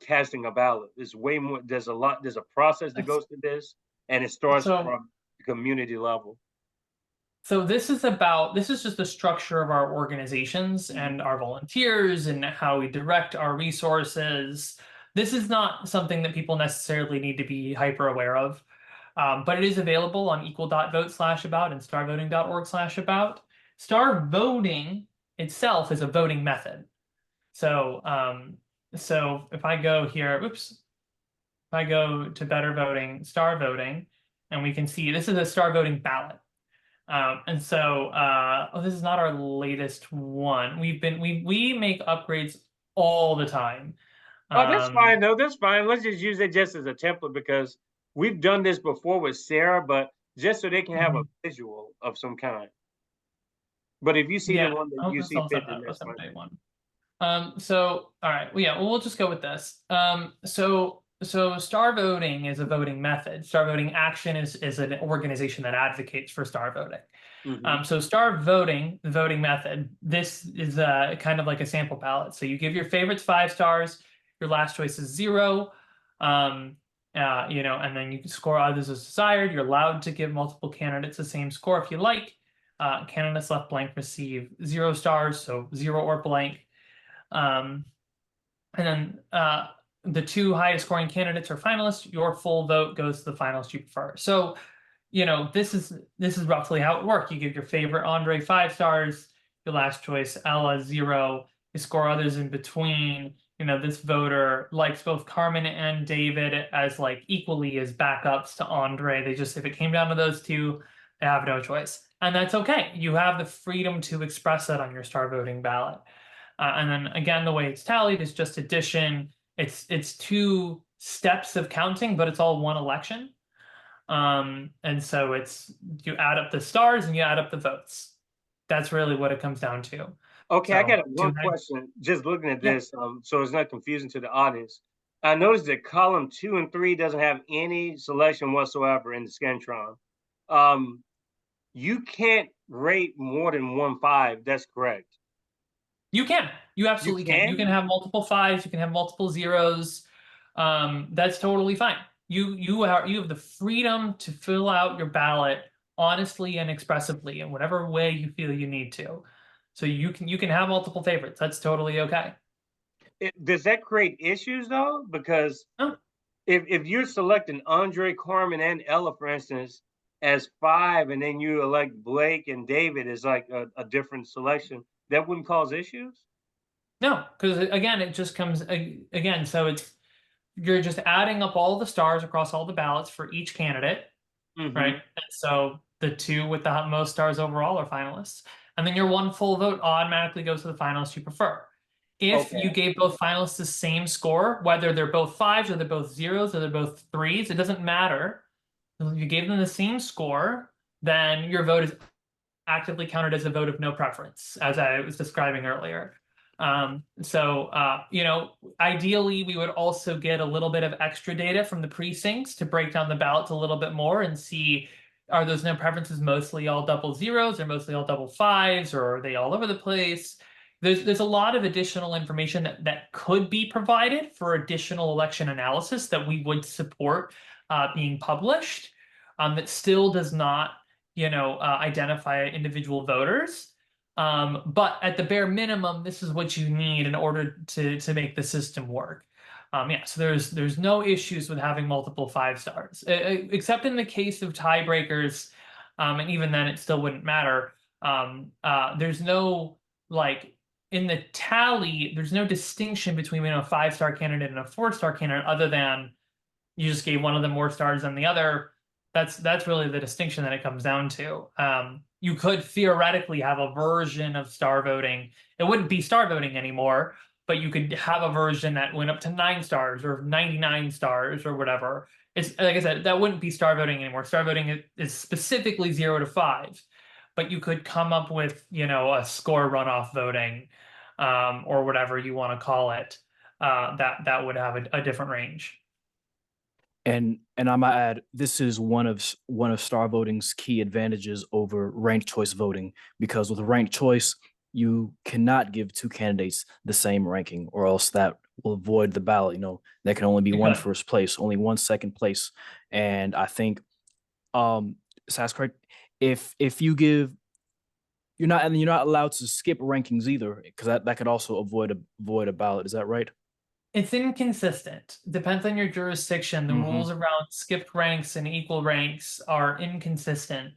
casting a ballot. There's way more. There's a process that goes to this, and it starts so from the community level. So this is just the structure of our organizations and our volunteers and how we direct our resources. This is not something that people necessarily need to be hyper aware of, but it is available on equal.vote/about and starvoting.org/about. Star voting itself is a voting method. So so if I go here, oops, if I go to better voting, star voting, and we can see this is a star voting ballot. And so oh, this is not our latest one. We make upgrades all the time. Oh, that's fine though. That's fine. Let's just use it just as a template because we've done this before with Sarah, but just so they can have a visual of some kind. But if you see the Yeah, one that oh, you that's see also fit, then that's that's a fine. big one. So all right, well, yeah, well, we'll just go with this. So star voting is a voting method. Star voting action is an organization that advocates for star voting. So star voting, the voting method, this is kind of like a sample ballot. So you give your favorites 5 stars, your last choice is 0, and then you can score others as desired. You're allowed to give multiple candidates the same score if you like. Candidates left blank receive 0 stars, so 0 or blank. And then the 2 highest scoring candidates are finalists. Your full vote goes to the finalist you prefer. So, this is roughly how it works. You give your favorite Andre 5 stars, your last choice Ella 0. You score others in between. This voter likes both Carmen and David as like equally as backups to Andre. They just, if it came down to those 2, they have no choice, and that's okay. You have the freedom to express that on your star voting ballot. And then again, the way it's tallied is just addition. It's 2 steps of counting, but it's all one election. And so you add up the stars and you add up the votes. That's really what it comes down to. Okay, I So got one question. Just looking at Yeah. this, so it's not confusing to the audience. I noticed that column 2 and 3 doesn't have any selection whatsoever in the Scantron. You can't rate more than 1 5. That's correct. You You absolutely can. You can can? have multiple 5s, you can have multiple 0s. That's totally fine. You have the freedom to fill out your ballot honestly and expressively in whatever way you feel you need to. So you can have multiple favorites. That's totally okay. Does that create issues though? Because Oh, if you're selecting Andre, Carmen, and Ella, for instance, as 5, and then you elect Blake and David as like a different selection, that wouldn't cause issues? no, because again, it just comes again. So you're just adding up all the stars across all the ballots for each candidate, right? And so the 2 with the most stars overall are finalists, and then your 1 full vote automatically goes to the finalist you prefer. If you Okay. gave both finalists the same score, whether they're both 5s or they're both 0s or they're both 3s, it doesn't matter. If you gave them the same score, then your vote is actively counted as a vote of no preference, as I was describing earlier. Ideally, we would also get a little bit of extra data from the precincts to break down the ballots a little bit more and see, are those no preferences mostly all double 0s or mostly all double 5s, or are they all over the place? There's a lot of additional information that could be provided for additional election analysis that we would support being published, that still does not identify individual voters. But at the bare minimum, this is what you need in order to make the system work. So there's no issues with having multiple 5 stars, except in the case of tiebreakers, and even then it still wouldn't matter. There's no in the tally, there's no distinction between a 5-star candidate and a 4-star candidate, other than you just gave one of them more stars than the other. That's really the distinction that it comes down to. You could theoretically have a version of star voting. It wouldn't be star voting anymore, but you could have a version that went up to 9 stars or 99 stars or whatever. It's like I said, that wouldn't be star voting anymore. Star voting is specifically 0 to 5, but you could come up with a score runoff voting, or whatever you want to call it. That would have a different range. And I might add, this is one of star voting's key advantages over ranked choice voting, because with ranked choice, you cannot give 2 candidates the same ranking, or else that will void the ballot. There can only be one first place, only one second place. And I think Sass, correct, if you give you're not allowed to skip rankings either, because that could also avoid a ballot. Is that right? It's inconsistent. Depends on your jurisdiction. The Mm-hmm. rules around skipped ranks and equal ranks are inconsistent.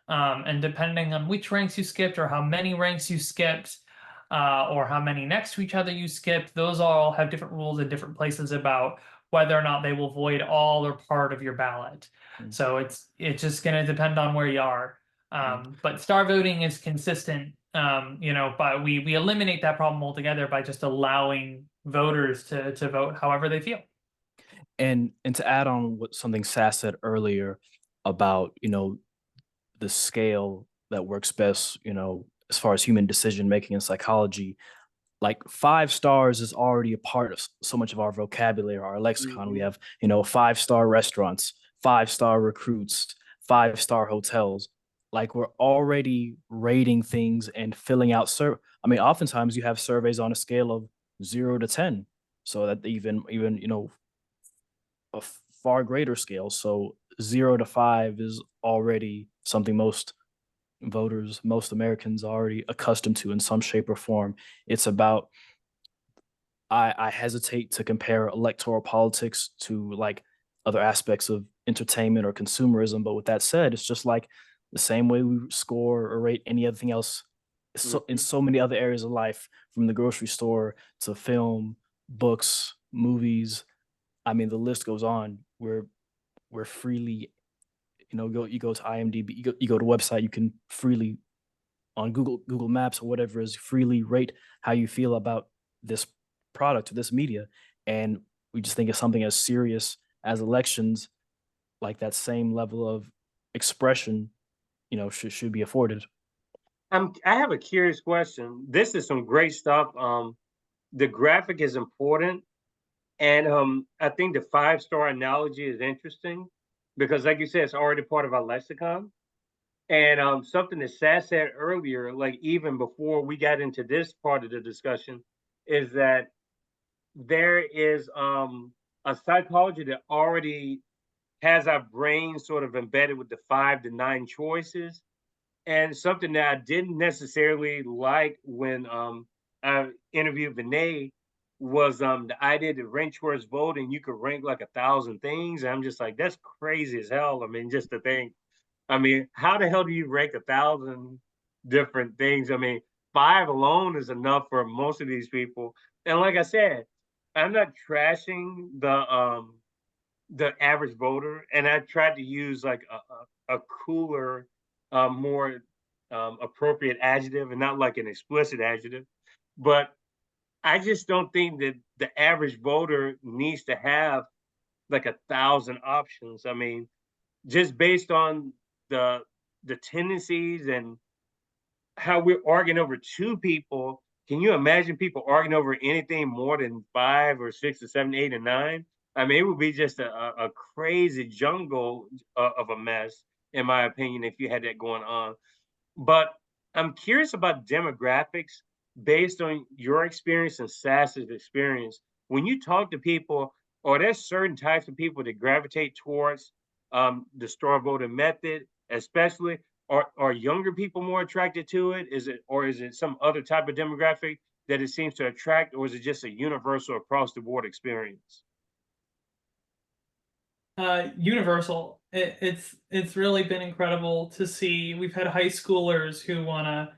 And depending on which ranks you skipped or how many ranks you skipped, or how many next to each other you skipped, those all have different rules in different places about whether or not they will void all or part of your ballot. Mm. So it's just going to depend on where you are. But star voting is consistent. But we eliminate that problem altogether by just allowing voters to vote however they feel. And to add on what something Sass said earlier about, the scale that works best, as far as human decision making and psychology, like 5 stars is already a part of so much of our vocabulary, our lexicon. We have, 5-star restaurants, 5-star recruits, 5-star hotels. Like we're already rating things and filling out oftentimes you have surveys on a scale of 0 to 10. So that even, a far greater scale. So 0 to 5 is already something most voters, most Americans are already accustomed to in some shape or form. It's about I hesitate to compare electoral politics to like other aspects of entertainment or consumerism. But with that said, it's just like the same way we score or rate any other thing else. So in so many other areas of life, from the grocery store to film, books, movies. I mean, the list goes on. We're freely, you go to IMDb, you go to website, you can freely on Google Maps or whatever is freely rate how you feel about this product or this media. And we just think it's something as serious as elections, like that same level of expression, should be afforded. I have a curious question. This is some great stuff. The graphic is important, and I think the 5-star analogy is interesting because, like you said, it's already part of our lexicon. And something that Sass said earlier, like even before we got into this part of the discussion, is that there is a psychology that already has our brain sort of embedded with the 5 to 9 choices. And something that I didn't necessarily like when I interviewed Vinay was the idea to rank towards voting. You could rank like 1,000 things. And I'm just like, that's crazy as hell. I mean, just to think. I mean, how the hell do you rank 1,000 different things? I mean, 5 alone is enough for most of these people. And like I said, I'm not trashing the average voter, and I tried to use like a cooler, more appropriate adjective, and not like an explicit adjective. But I just don't think that the average voter needs to have like 1,000 options. I mean, just based on the the tendencies and how we're arguing over 2 people. Can you imagine people arguing over anything more than 5 or 6 or 7, 8 or 9? I mean, it would be just a crazy jungle of a mess, in my opinion, if you had that going on. But I'm curious about demographics based on your experience and Sass's experience. When you talk to people, are there certain types of people that gravitate towards the star voting method, especially? Are younger people more attracted to it? Is it some other type of demographic that it seems to attract, or is it just a universal across the board experience? Universal. It's really been incredible to see. We've had high schoolers who want to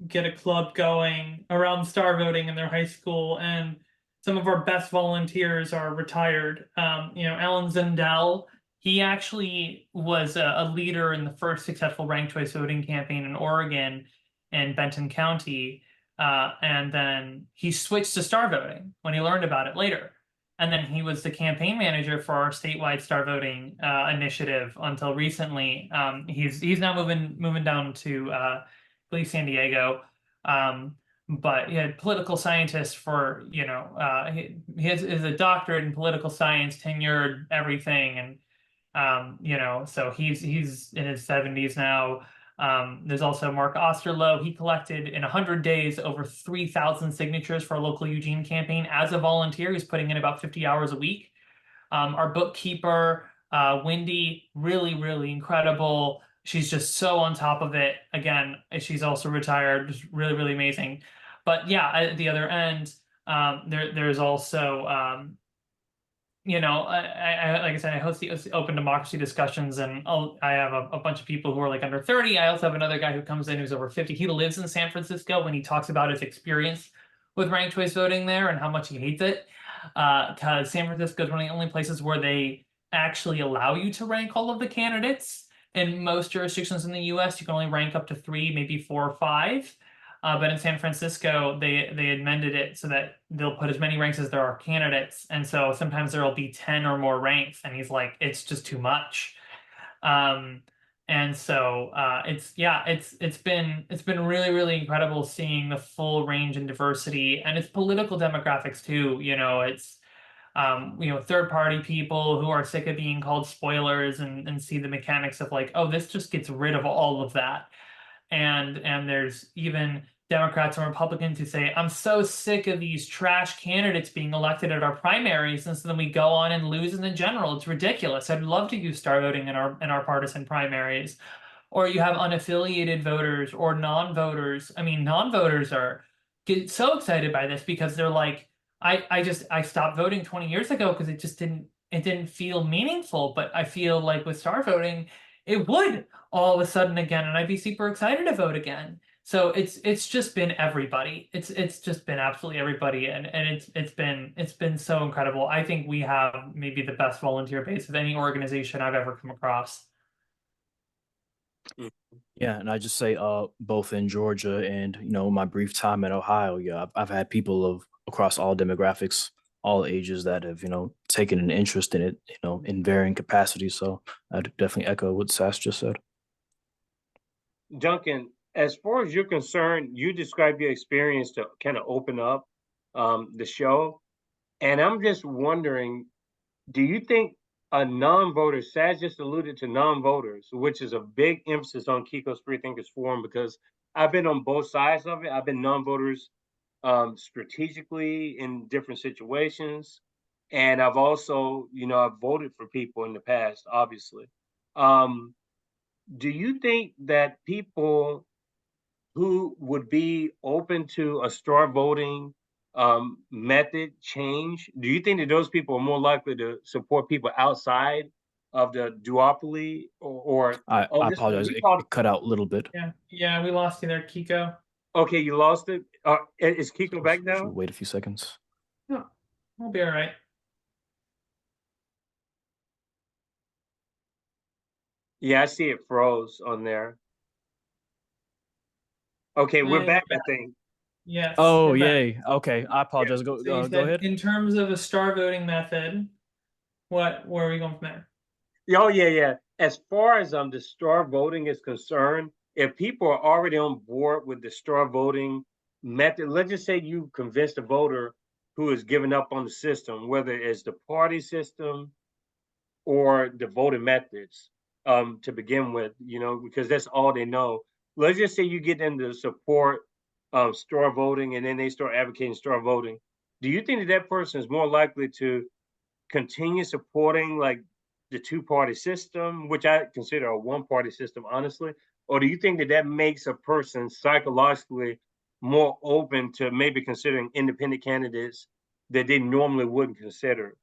get a club going around star voting in their high school, and some of our best volunteers are retired. Alan Zendel, he actually was a leader in the first successful ranked choice voting campaign in Oregon in Benton County, and then he switched to star voting when he learned about it later. And then he was the campaign manager for our statewide star voting initiative until recently. He's now moving down to I believe San Diego. But he had political scientist for he is a doctorate in political science, tenured everything, and so he's in his 70s now. There's also Mark Osterloh. He collected in 100 days over 3,000 signatures for a local Eugene campaign as a volunteer. He's putting in about 50 hours a week. Our bookkeeper, Wendy, really, really incredible. she's just so on top of it. Again, she's also retired, just really, really amazing. But yeah, at the other end, there's also like I said, I host the open democracy discussions, and I have a bunch of people who are like under 30. I also have another guy who comes in who's over 50. He lives in San Francisco. When he talks about his experience with ranked choice voting there and how much he hates it, because San Francisco is one of the only places where they actually allow you to rank all of the candidates. In most jurisdictions in the U.S., you can only rank up to 3, maybe 4 or 5. But in San Francisco, they amended it so that they'll put as many ranks as there are candidates, and so sometimes there will be 10 or more ranks, and he's like, it's just too much. And so it's been really, really incredible seeing the full range and diversity, and it's political demographics too. It's third party people who are sick of being called spoilers and see the mechanics of like, oh, this just gets rid of all of that. And there's even Democrats and Republicans who say, I'm so sick of these trash candidates being elected at our primaries, and so then we go on and lose in the general. It's ridiculous. I'd love to use star voting in our partisan primaries. Or you have unaffiliated voters or non-voters. I mean, non-voters get so excited by this because they're like, I stopped voting 20 years ago because it didn't feel meaningful. But I feel like with star voting, it would all of a sudden again, and I'd be super excited to vote again. So it's just been everybody. It's just been absolutely everybody, and it's been so incredible. I think we have maybe the best volunteer base of any organization I've ever come across. Yeah, and I just say, both in Georgia and my brief time in Ohio, yeah, I've had people of across all demographics, all ages that have taken an interest in it, in varying capacities. So I'd definitely echo what Sass just said. Duncan, as far as you're concerned, you described your experience to kind of open up the show. And I'm just wondering, do you think a non-voter, Sass just alluded to non-voters, which is a big emphasis on Kiko's Free Thinkers Forum, because I've been on both sides of it. I've been non-voters strategically in different situations. And I've also, I've voted for people in the past, obviously. Um, do you think that people who would be open to a straw voting method change? Do you think that those people are more likely to support people outside of the duopoly or I this one apologize. we It call cut out a little bit. Yeah, we lost you there, Kiko. okay, you lost it. Is Kiko back Should now? we wait a few seconds? No, we'll be all right. Yeah, I see it froze on there. Okay, we're Yeah, back, I think. yes, Oh, you're back. yay. Okay, I apologize. Go So you go said ahead. in terms of a star voting method, where are we going from there? Oh, yeah. As far as the straw voting is concerned, if people are already on board with the straw voting method, let's just say you convinced a voter who is giving up on the system, whether it's the party system or the voting methods, to begin with, because that's all they know. Let's just say you get them to support straw voting and then they start advocating straw voting. Do you think that that person is more likely to continue supporting like the two-party system, which I consider a one-party system, honestly? Or do you think that that makes a person psychologically more open to maybe considering independent candidates that they normally wouldn't consider?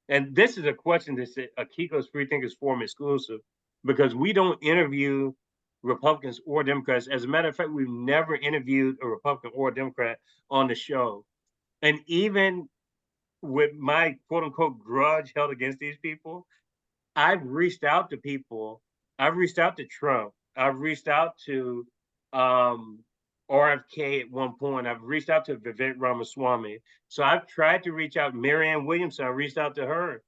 And this is a question that's a Kiko's Free Thinkers Forum exclusive, because we don't interview Republicans or Democrats. As a matter of fact, we've never interviewed a Republican or a Democrat on the show. And even with my quote unquote grudge held against these people, I've reached out to people. I've reached out to Trump. I've reached out to um, RFK at one point. I've reached out to Vivek Ramaswamy. So I've tried to reach out. Marianne Williamson, I reached out to her.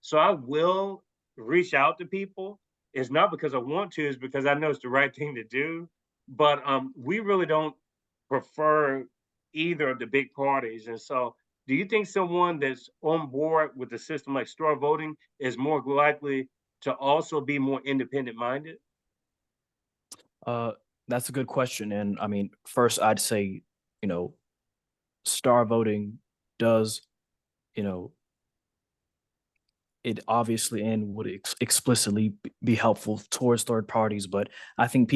So I will reach out to people. It's not because I want to, it's because I know it's the right thing to do. But we really don't prefer either of the big parties. And so do you think someone that's on board with the system like straw voting is more likely to also be more independent minded? Uh, that's a good question. And I mean, first I'd say, you know, star voting does, you know, it obviously and would explicitly be helpful towards third parties. But I think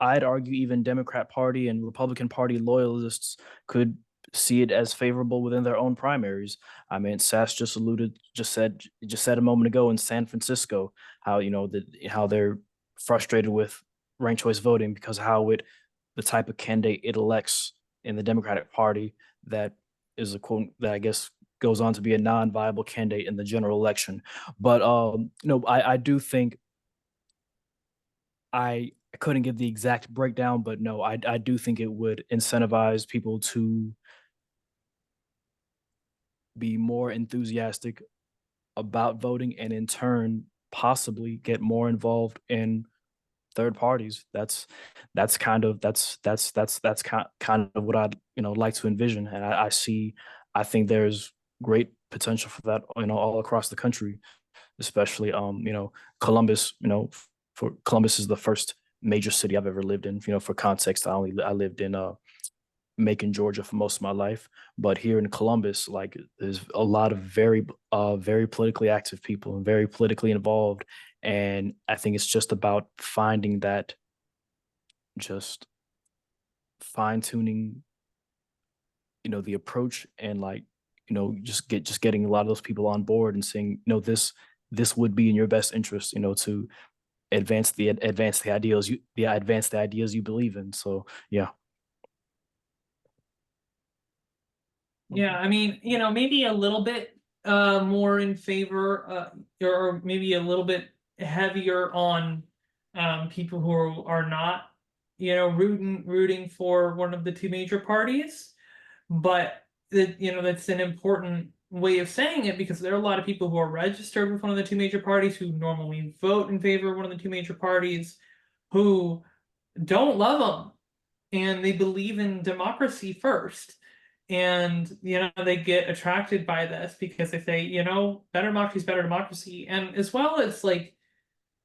I'd argue even Democrat Party and Republican Party loyalists could see it as favorable within their own primaries. I mean, Sass just said a moment ago in San Francisco how how they're frustrated with ranked choice voting because the type of candidate it elects in the Democratic Party that is a quote that I guess goes on to be a non-viable candidate in the general election. But I do think I couldn't give the exact breakdown, but no, I do think it would incentivize people to be more enthusiastic about voting and in turn possibly get more involved in third parties. That's kind of what I'd like to envision. And I think there's great potential for that, all across the country, especially Columbus, for Columbus is the first major city I've ever lived in. For context, I lived in Macon, Georgia for most of my life. But here in Columbus, like there's a lot of very politically active people and very politically involved. And I think it's just about finding that, just fine tuning, the approach and like, just getting a lot of those people on board and saying, this would be in your best interest, to advance the ideas you believe in. So yeah. Yeah, I mean, maybe a little bit more in favor, or maybe a little bit heavier on people who are not, rooting for one of the two major parties. But that's an important way of saying it, because there are a lot of people who are registered with one of the two major parties who normally vote in favor of one of the two major parties who don't love them, and they believe in democracy first. And they get attracted by this because they say, better democracy is better democracy. And as well as, like,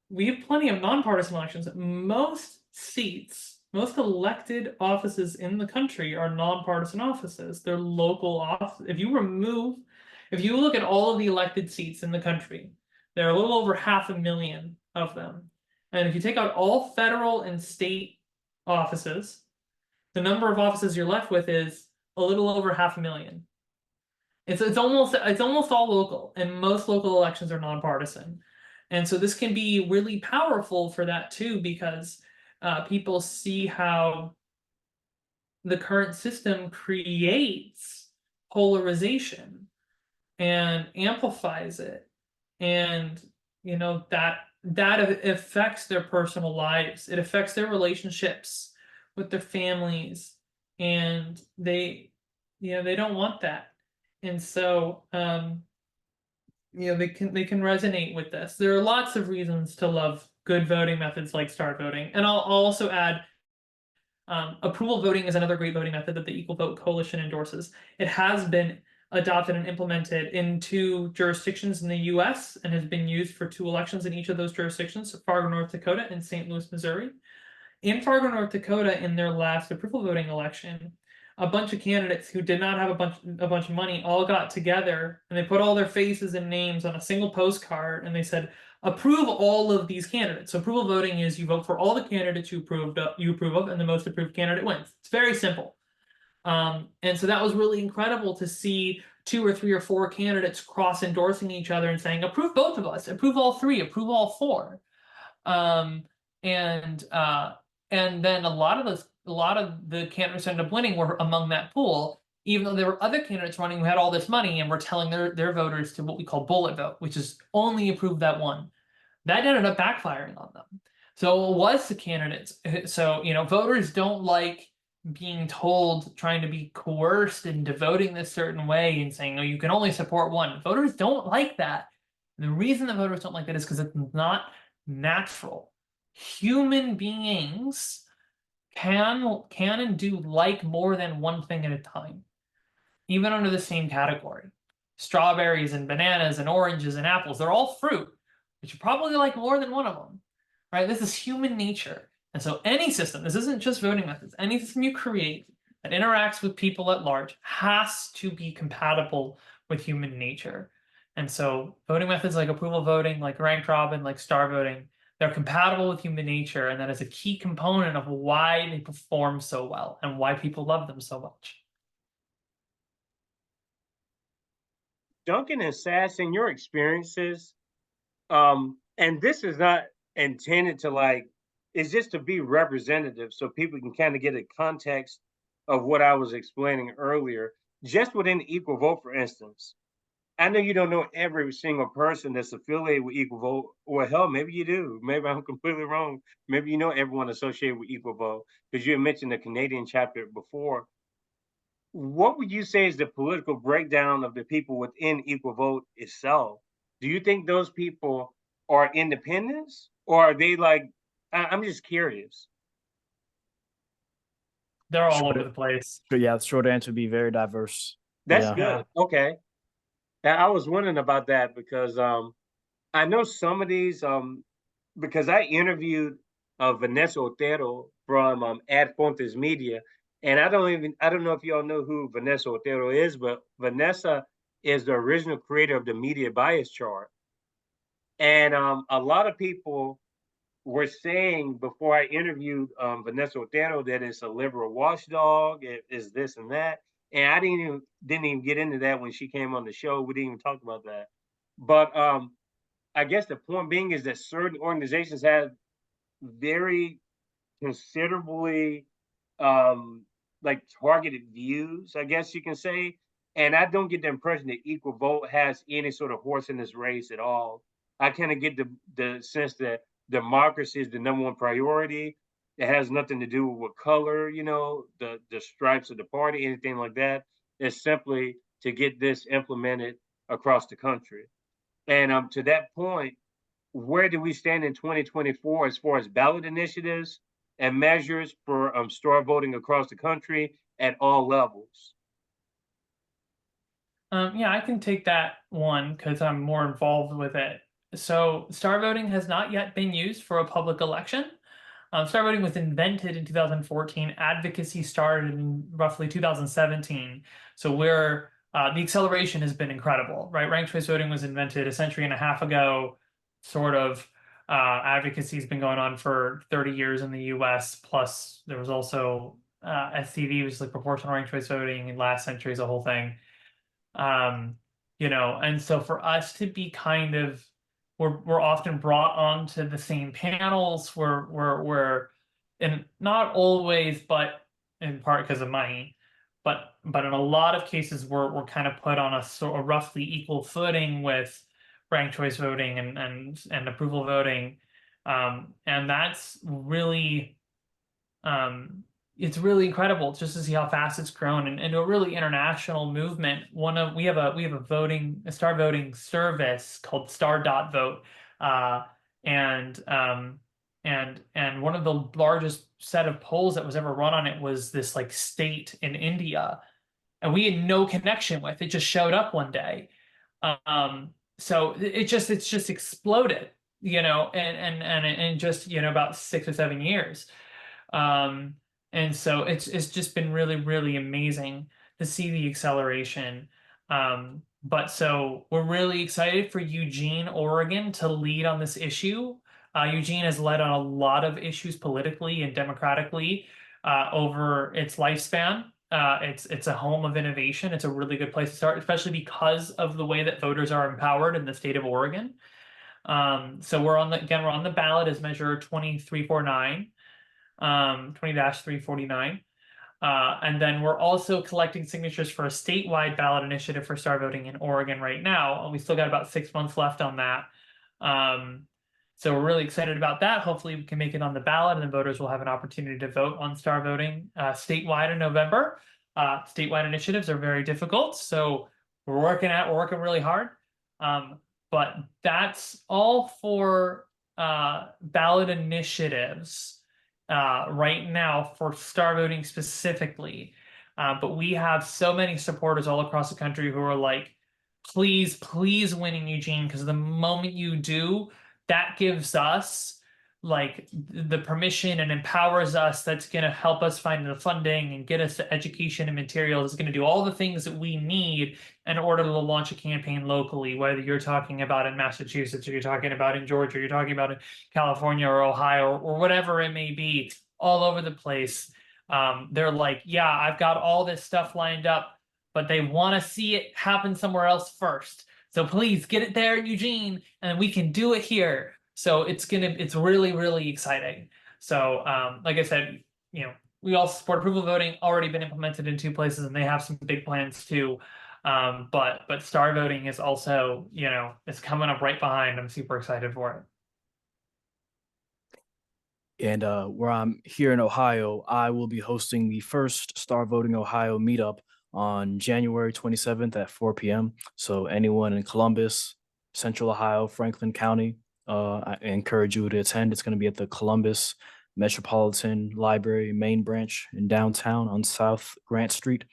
we have plenty of nonpartisan elections. Most seats, most elected offices in the country are nonpartisan offices. They're local offices. If you look at all of the elected seats in the country, there are a little over 500,000 of them. And if you take out all federal and state offices, the number of offices you're left with is a little over 500,000. It's almost all local, and most local elections are nonpartisan. And so this can be really powerful for that too, because people see how the current system creates polarization and amplifies it, and that affects their personal lives. It affects their relationships with their families, and they don't want that. And so they can resonate with this. There are lots of reasons to love good voting methods like star voting. And I'll also add, approval voting is another great voting method that the Equal Vote Coalition endorses. It has been adopted and implemented in 2 jurisdictions in the US and has been used for 2 elections in each of those jurisdictions, Fargo, North Dakota, and St. Louis, Missouri. In Fargo, North Dakota, in their last approval voting election, a bunch of candidates who did not have a bunch of money all got together, and they put all their faces and names on a single postcard, and they said, approve all of these candidates. So approval voting is you vote for all the candidates you approve of, and the most approved candidate wins. It's very simple. And so that was really incredible to see 2 or 3 or 4 candidates cross endorsing each other and saying, approve both of us, approve all 3, approve all 4. And then a lot of the candidates who ended up winning were among that pool, even though there were other candidates running who had all this money and were telling their voters to what we call bullet vote, which is only approve that one. That ended up backfiring on them. So it was the candidates. So, voters don't like being told, trying to be coerced into voting this certain way and saying, oh, you can only support one. Voters don't like that. The reason that voters don't like that is because it's not natural. Human beings can and do like more than one thing at a time, even under the same category. Strawberries and bananas and oranges and apples, they're all fruit, but you probably like more than one of them, right? This is human nature. And so any system, this isn't just voting methods, any system you create that interacts with people at large has to be compatible with human nature. And so voting methods like approval voting, like ranked robin, like star voting, they're compatible with human nature, and that is a key component of why they perform so well and why people love them so much. Duncan and Sass, in your experiences, and this is not intended to like, it's just to be representative so people can kind of get a context of what I was explaining earlier. Just within equal vote, for instance, I know you don't know every single person that's affiliated with equal vote, or hell, maybe you do. Maybe I'm completely wrong. Maybe you know everyone associated with equal vote because you had mentioned the Canadian chapter before. What would you say is the political breakdown of the people within equal vote itself? Do you think those people are independents or are they like, I'm just curious. They're all Short, over the place. yeah, the short answer would be very diverse. That's Yeah. good. Okay. And I was wondering about that because I know some of these because I interviewed Vanessa Otero from Ad Fontes Media, and I don't know if y'all know who Vanessa Otero is, but Vanessa is the original creator of the media bias chart, and a lot of people were saying before I interviewed Vanessa Otero that it's a liberal watchdog, it is this and that, and I didn't even get into that when she came on the show. We didn't even talk about that, but I guess the point being is that certain organizations have very considerably like targeted views, I guess you can say. And I don't get the impression that Equal Vote has any sort of horse in this race at all. I kind of get the sense that democracy is the number one priority. It has nothing to do with what color, the stripes of the party, anything like that. It's simply to get this implemented across the country. And to that point, where do we stand in 2024 as far as ballot initiatives and measures for star voting across the country at all levels? Yeah, I can take that one because I'm more involved with it. So, star voting has not yet been used for a public election. Star voting was invented in 2014. Advocacy started in roughly 2017. So the acceleration has been incredible, right? Ranked choice voting was invented a century and a half ago. Sort of advocacy has been going on for 30 years in the U.S. Plus, there was also SCV, which is like proportional ranked choice voting in last century is a whole thing. And so for us to be kind of we're often brought onto the same panels. We're and not always, but in part because of money, but in a lot of cases we're kind of put on a sort of roughly equal footing with ranked choice voting and approval voting. And that's really it's really incredible just to see how fast it's grown and into a really international movement. We have a star voting service called Star.vote, uh, and one of the largest set of polls that was ever run on it was this like state in India, and we had no connection with it. Just showed up one day, so it's just exploded, and just about 6 or 7 years. Um, and so it's just been really, really amazing to see the acceleration. But so we're really excited for Eugene, Oregon to lead on this issue. Eugene has led on a lot of issues politically and democratically over its lifespan. It's a home of innovation. It's a really good place to start, especially because of the way that voters are empowered in the state of Oregon. So we're on the ballot as measure 2349. 20-349. And then we're also collecting signatures for a statewide ballot initiative for star voting in Oregon right now. We still got about 6 months left on that. So we're really excited about that. Hopefully we can make it on the ballot and the voters will have an opportunity to vote on star voting statewide in November. Statewide initiatives are very difficult, so we're working really hard. But that's all for ballot initiatives right now for star voting specifically. But we have so many supporters all across the country who are like, please win in Eugene, because the moment you do, that gives us like the permission and empowers us, that's going to help us find the funding and get us the education and materials. It's going to do all the things that we need in order to launch a campaign locally, whether you're talking about in Massachusetts or you're talking about in Georgia, or you're talking about in California or Ohio or whatever it may be, all over the place. They're like, yeah, I've got all this stuff lined up, but they want to see it happen somewhere else first. So please get it there in Eugene and we can do it here. So it's really, really exciting. So like I said, we all support approval voting, already been implemented in 2 places, and they have some big plans too. But star voting is also, it's coming up right behind. I'm super excited for it. And where I'm here in Ohio, I will be hosting the first Star Voting Ohio meetup on January 27th at 4 p.m. So anyone in Columbus, Central Ohio, Franklin County, I encourage you to attend. It's going to be at the Columbus Metropolitan Library main branch in downtown on South Grant Street.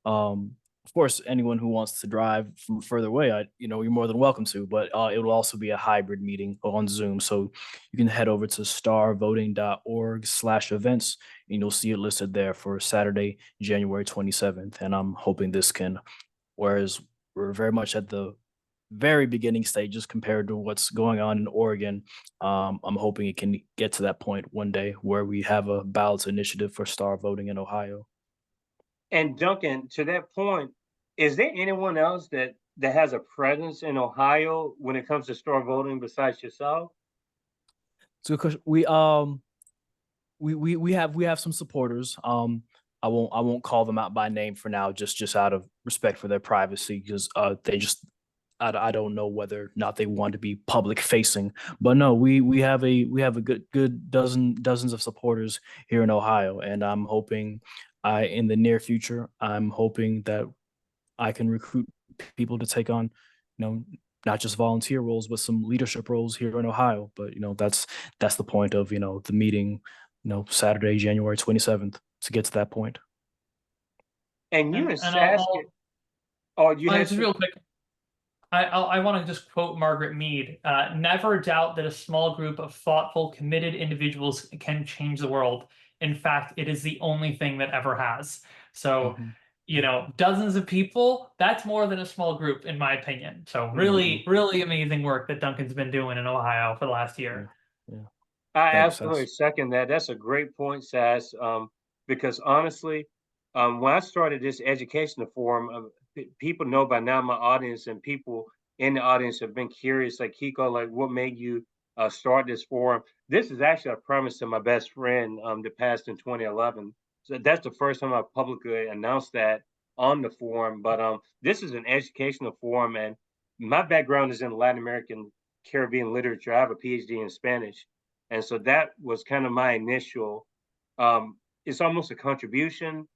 Of course, anyone who wants to drive from further away, you're more than welcome to, but it will also be a hybrid meeting on Zoom. So you can head over to starvoting.org/events, and you'll see it listed there for Saturday, January 27th. And I'm hoping this can, whereas we're very much at the very beginning stages compared to what's going on in Oregon, I'm hoping it can get to that point one day where we have a ballot initiative for star voting in Ohio. And Duncan, to that point, is there anyone else that has a presence in Ohio when it comes to star voting besides yourself? So we have some supporters. I won't call them out by name for now, just out of respect for their privacy, because I don't know whether or not they want to be public facing. But no, we have a good dozens of supporters here in Ohio, and I'm hoping in the near future, I'm hoping that I can recruit people to take on, not just volunteer roles, but some leadership roles here in Ohio. But that's the point of the meeting, Saturday, January 27th, to get to that point. And you and Sass, you had just real quick. I want to just quote Margaret Mead. Never doubt that a small group of thoughtful, committed individuals can change the world. In fact, it is the only thing that ever has. So, dozens of people, that's more than a small group, in my opinion. So really, really amazing work that Duncan's been doing in Ohio for the last year. Yeah. I absolutely second that. That's a great point, Sass. Because honestly, when I started this educational forum, people know by now my audience, and people in the audience have been curious, like Kiko, like what made you start this forum? This is actually a promise to my best friend that passed in 2011. So that's the first time I publicly announced that on the forum. But this is an educational forum, and my background is in Latin American Caribbean literature. I have a PhD in Spanish. And so that was kind of my initial, it's almost a contribution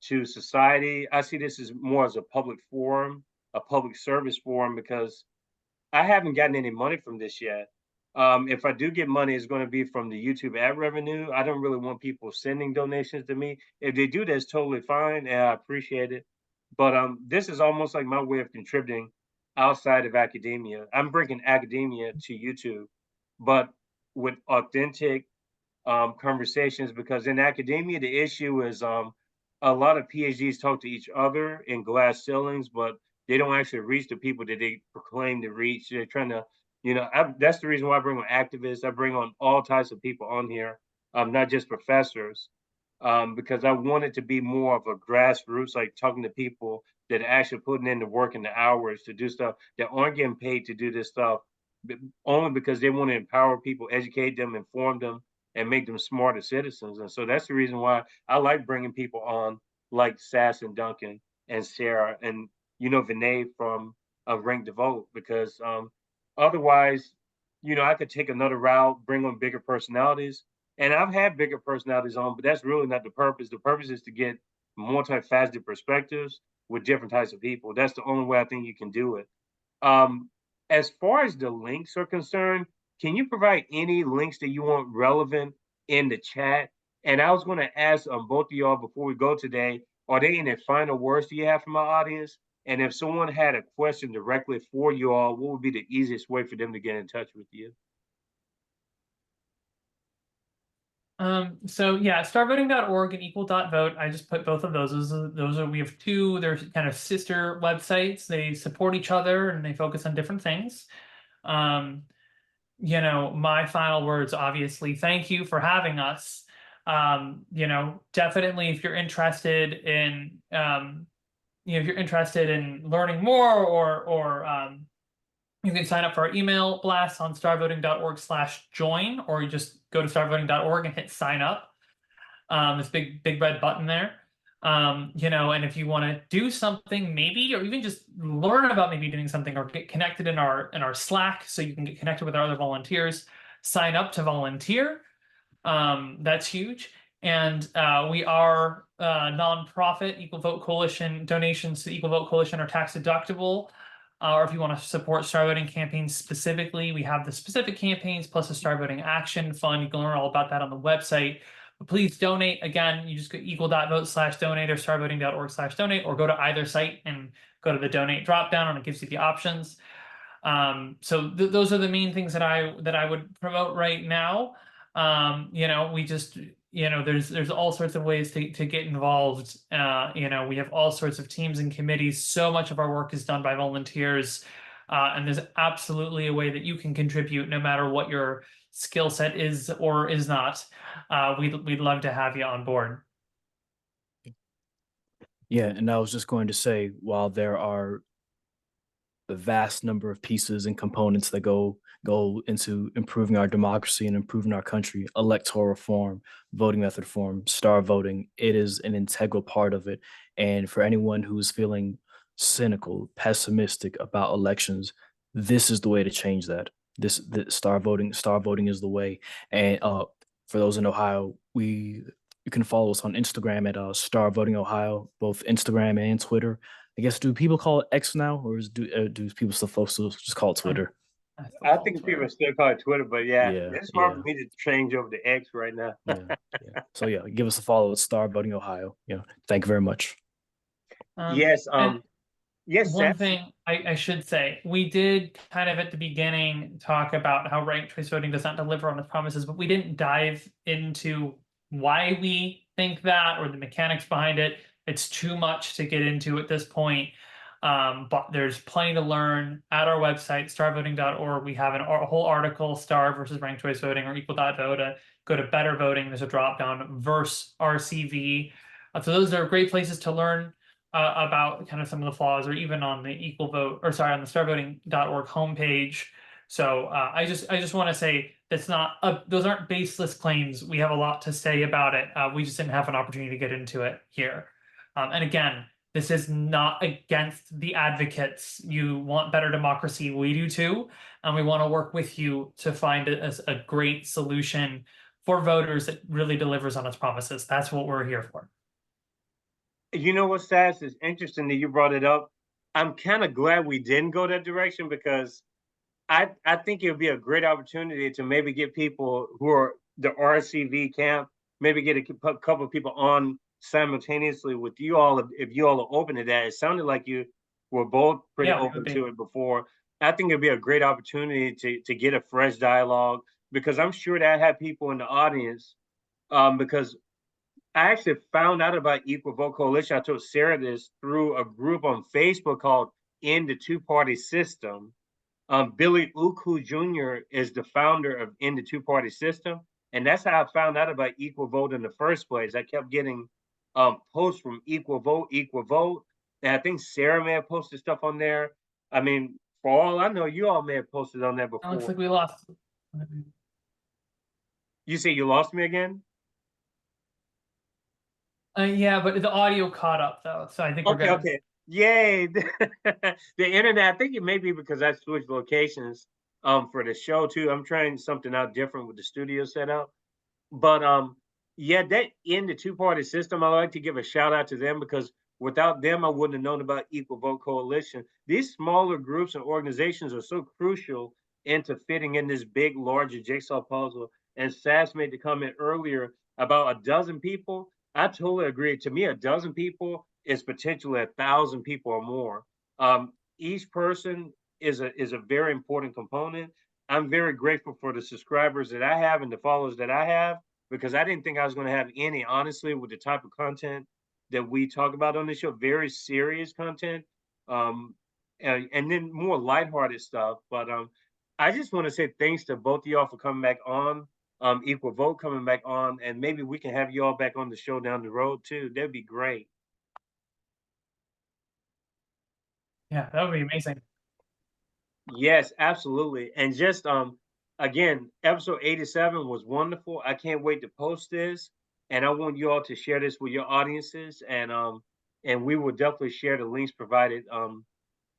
to society. I see this as more as a public forum, a public service forum, because I haven't gotten any money from this yet. If I do get money, it's going to be from the YouTube ad revenue. I don't really want people sending donations to me. If they do, that's totally fine, and I appreciate it. But this is almost like my way of contributing outside of academia. I'm bringing academia to YouTube, but with authentic conversations, because in academia, the issue is a lot of PhDs talk to each other in glass ceilings, but they don't actually reach the people that they proclaim to reach. They're trying to, that's the reason why I bring on activists. I bring on all types of people on here, not just professors, because I want it to be more of a grassroots, like talking to people that are actually putting in the work and the hours to do stuff that aren't getting paid to do this stuff, only because they want to empower people, educate them, inform them, and make them smarter citizens. And so that's the reason why I like bringing people on like Sass and Duncan and Sarah and, Vinay from Rank the Vote, because otherwise, I could take another route, bring on bigger personalities. And I've had bigger personalities on, but that's really not the purpose. The purpose is to get multifaceted perspectives with different types of people. That's the only way I think you can do it. As far as the links are concerned, can you provide any links that you want relevant in the chat? And I was going to ask both of y'all before we go today, are there any final words do you have for my audience? And if someone had a question directly for you all, what would be the easiest way for them to get in touch with you? So yeah, starvoting.org and equal.vote. I just put both of those. We have two, they're kind of sister websites. They support each other and they focus on different things. My final words, obviously, thank you for having us. Definitely if you're interested in, if you're interested in learning more or you can sign up for our email blast on starvoting.org/join, or you just go to starvoting.org and hit sign up. This big red button there. And if you want to do something, maybe, or even just learn about maybe doing something, or get connected in our Slack so you can get connected with our other volunteers, sign up to volunteer. That's huge. And we are nonprofit. Equal Vote Coalition donations to Equal Vote Coalition are tax deductible. Or if you want to support Star Voting campaigns specifically, we have the specific campaigns plus a Star Voting Action Fund. You can learn all about that on the website. But please donate. Again, you just go equal.vote/donate or starvoting.org/donate, or go to either site and go to the donate dropdown, and it gives you the options. So those are the main things that I would promote right now. We just, there's all sorts of ways to get involved. We have all sorts of teams and committees. So much of our work is done by volunteers. And there's absolutely a way that you can contribute no matter what your skill set is or is not. We'd love to have you on board. Yeah, and I was just going to say, while there are a vast number of pieces and components that go into improving our democracy and improving our country, electoral reform, voting method reform, star voting, it is an integral part of it. And for anyone who is feeling cynical, pessimistic about elections, this is the way to change that. The star voting is the way. And for those in Ohio, you can follow us on Instagram at Star Voting Ohio, both Instagram and Twitter. I guess, do people call it X now, or do people still just call it Twitter? I think people still call it Twitter, but yeah, Yeah, it's hard yeah. for me to change over to X right now. Yeah. So yeah, give us a follow at Star Voting Ohio. Yeah, thank you very much. Yes, yes, One Sass. thing I should say, we did kind of at the beginning talk about how ranked choice voting does not deliver on its promises, but we didn't dive into why we think that or the mechanics behind it. It's too much to get into at this point. But there's plenty to learn at our website, starvoting.org. We have a whole article, star versus ranked choice voting or equal.vote. Go to better voting. There's a drop down versus RCV. So those are great places to learn about kind of some of the flaws, or even on the on the starvoting.org homepage. So I just want to say that's not those aren't baseless claims. We have a lot to say about it. We just didn't have an opportunity to get into it here. And again, this is not against the advocates. You want better democracy, we do too, and we want to work with you to find a great solution for voters that really delivers on its promises. That's what we're here for. You know what, Sass? It's interesting that you brought it up. I'm kind of glad we didn't go that direction, because I think it would be a great opportunity to maybe get people who are the RCV camp, maybe get a couple of people on simultaneously with you all, if you all are open to that. It sounded like you were both pretty open to it before. I think it'd be a great opportunity to get a fresh dialogue, because I'm sure that I have people in the audience, because I actually found out about Equal Vote Coalition. I told Sarah this through a group on Facebook called End the Two-Party System. Billy Uku Jr. is the founder of End the Two-Party System. And that's how I found out about Equal Vote in the first place. I kept getting posts from Equal Vote. And I think Sarah may have posted stuff on there. I mean, for all I know, you all may have posted on there before. It looks like we lost. You say you lost me again? Yeah, but the audio caught up though, so I think we're good. Okay. Yay. The internet, I think it may be because I switched locations for the show too. I'm trying something out different with the studio setup. But yeah, that in the two-party system, I like to give a shout out to them, because without them, I wouldn't have known about Equal Vote Coalition. These smaller groups and organizations are so crucial into fitting in this big, larger jigsaw puzzle. And Sass made the comment earlier about a dozen people. I totally agree. To me, a dozen people is potentially 1,000 people or more. Each person is a very important component. I'm very grateful for the subscribers that I have and the followers that I have, because I didn't think I was going to have any, honestly, with the type of content that we talk about on this show, very serious content, um, and then more lighthearted stuff. But I just want to say thanks to both of y'all for coming back on, Equal Vote coming back on, and maybe we can have you all back on the show down the road too. That'd be great. Yeah, that would be amazing. Yes, absolutely. And just again, episode 87 was wonderful. I can't wait to post this. And I want you all to share this with your audiences. And we will definitely share the links provided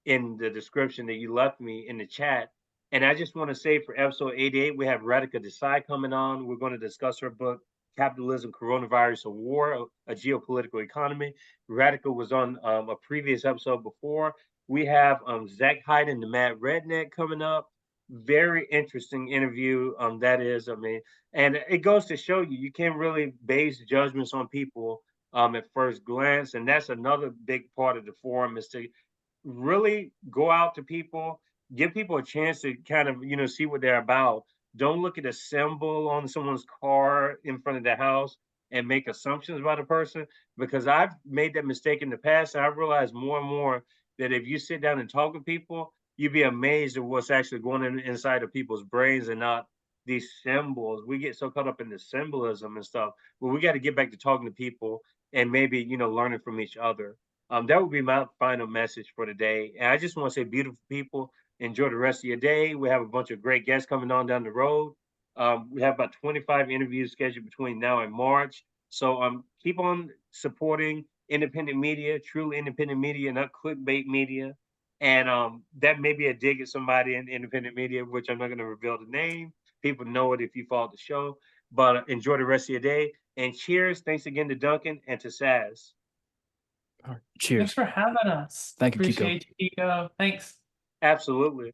in the description that you left me in the chat. And I just want to say for episode 88, we have Radhika Desai coming on. We're going to discuss her book, Capitalism, Coronavirus, or War, a Geopolitical Economy. Radhika was on a previous episode before. We have Zach Hayden, the Mad Redneck, coming up. Very interesting interview. That is, I mean, and it goes to show you, you can't really base judgments on people at first glance. And that's another big part of the forum is to really go out to people, give people a chance to kind of, see what they're about. Don't look at a symbol on someone's car in front of the house and make assumptions about a person, because I've made that mistake in the past. And I've realized more and more that if you sit down and talk with people, you'd be amazed at what's actually going on inside of people's brains and not these symbols. We get so caught up in the symbolism and stuff, but we got to get back to talking to people and maybe, learning from each other. That would be my final message for today. And I just want to say, beautiful people, enjoy the rest of your day. We have a bunch of great guests coming on down the road. We have about 25 interviews scheduled between now and March. So keep on supporting independent media, truly independent media, not clickbait media. And that may be a dig at somebody in independent media, which I'm not going to reveal the name. People know it if you follow the show. But enjoy the rest of your day. And cheers. Thanks again to Duncan and to Sass. All right. Thanks Cheers. for having us. Thank you, Kiko. Appreciate you, Kiko. Thanks. Absolutely.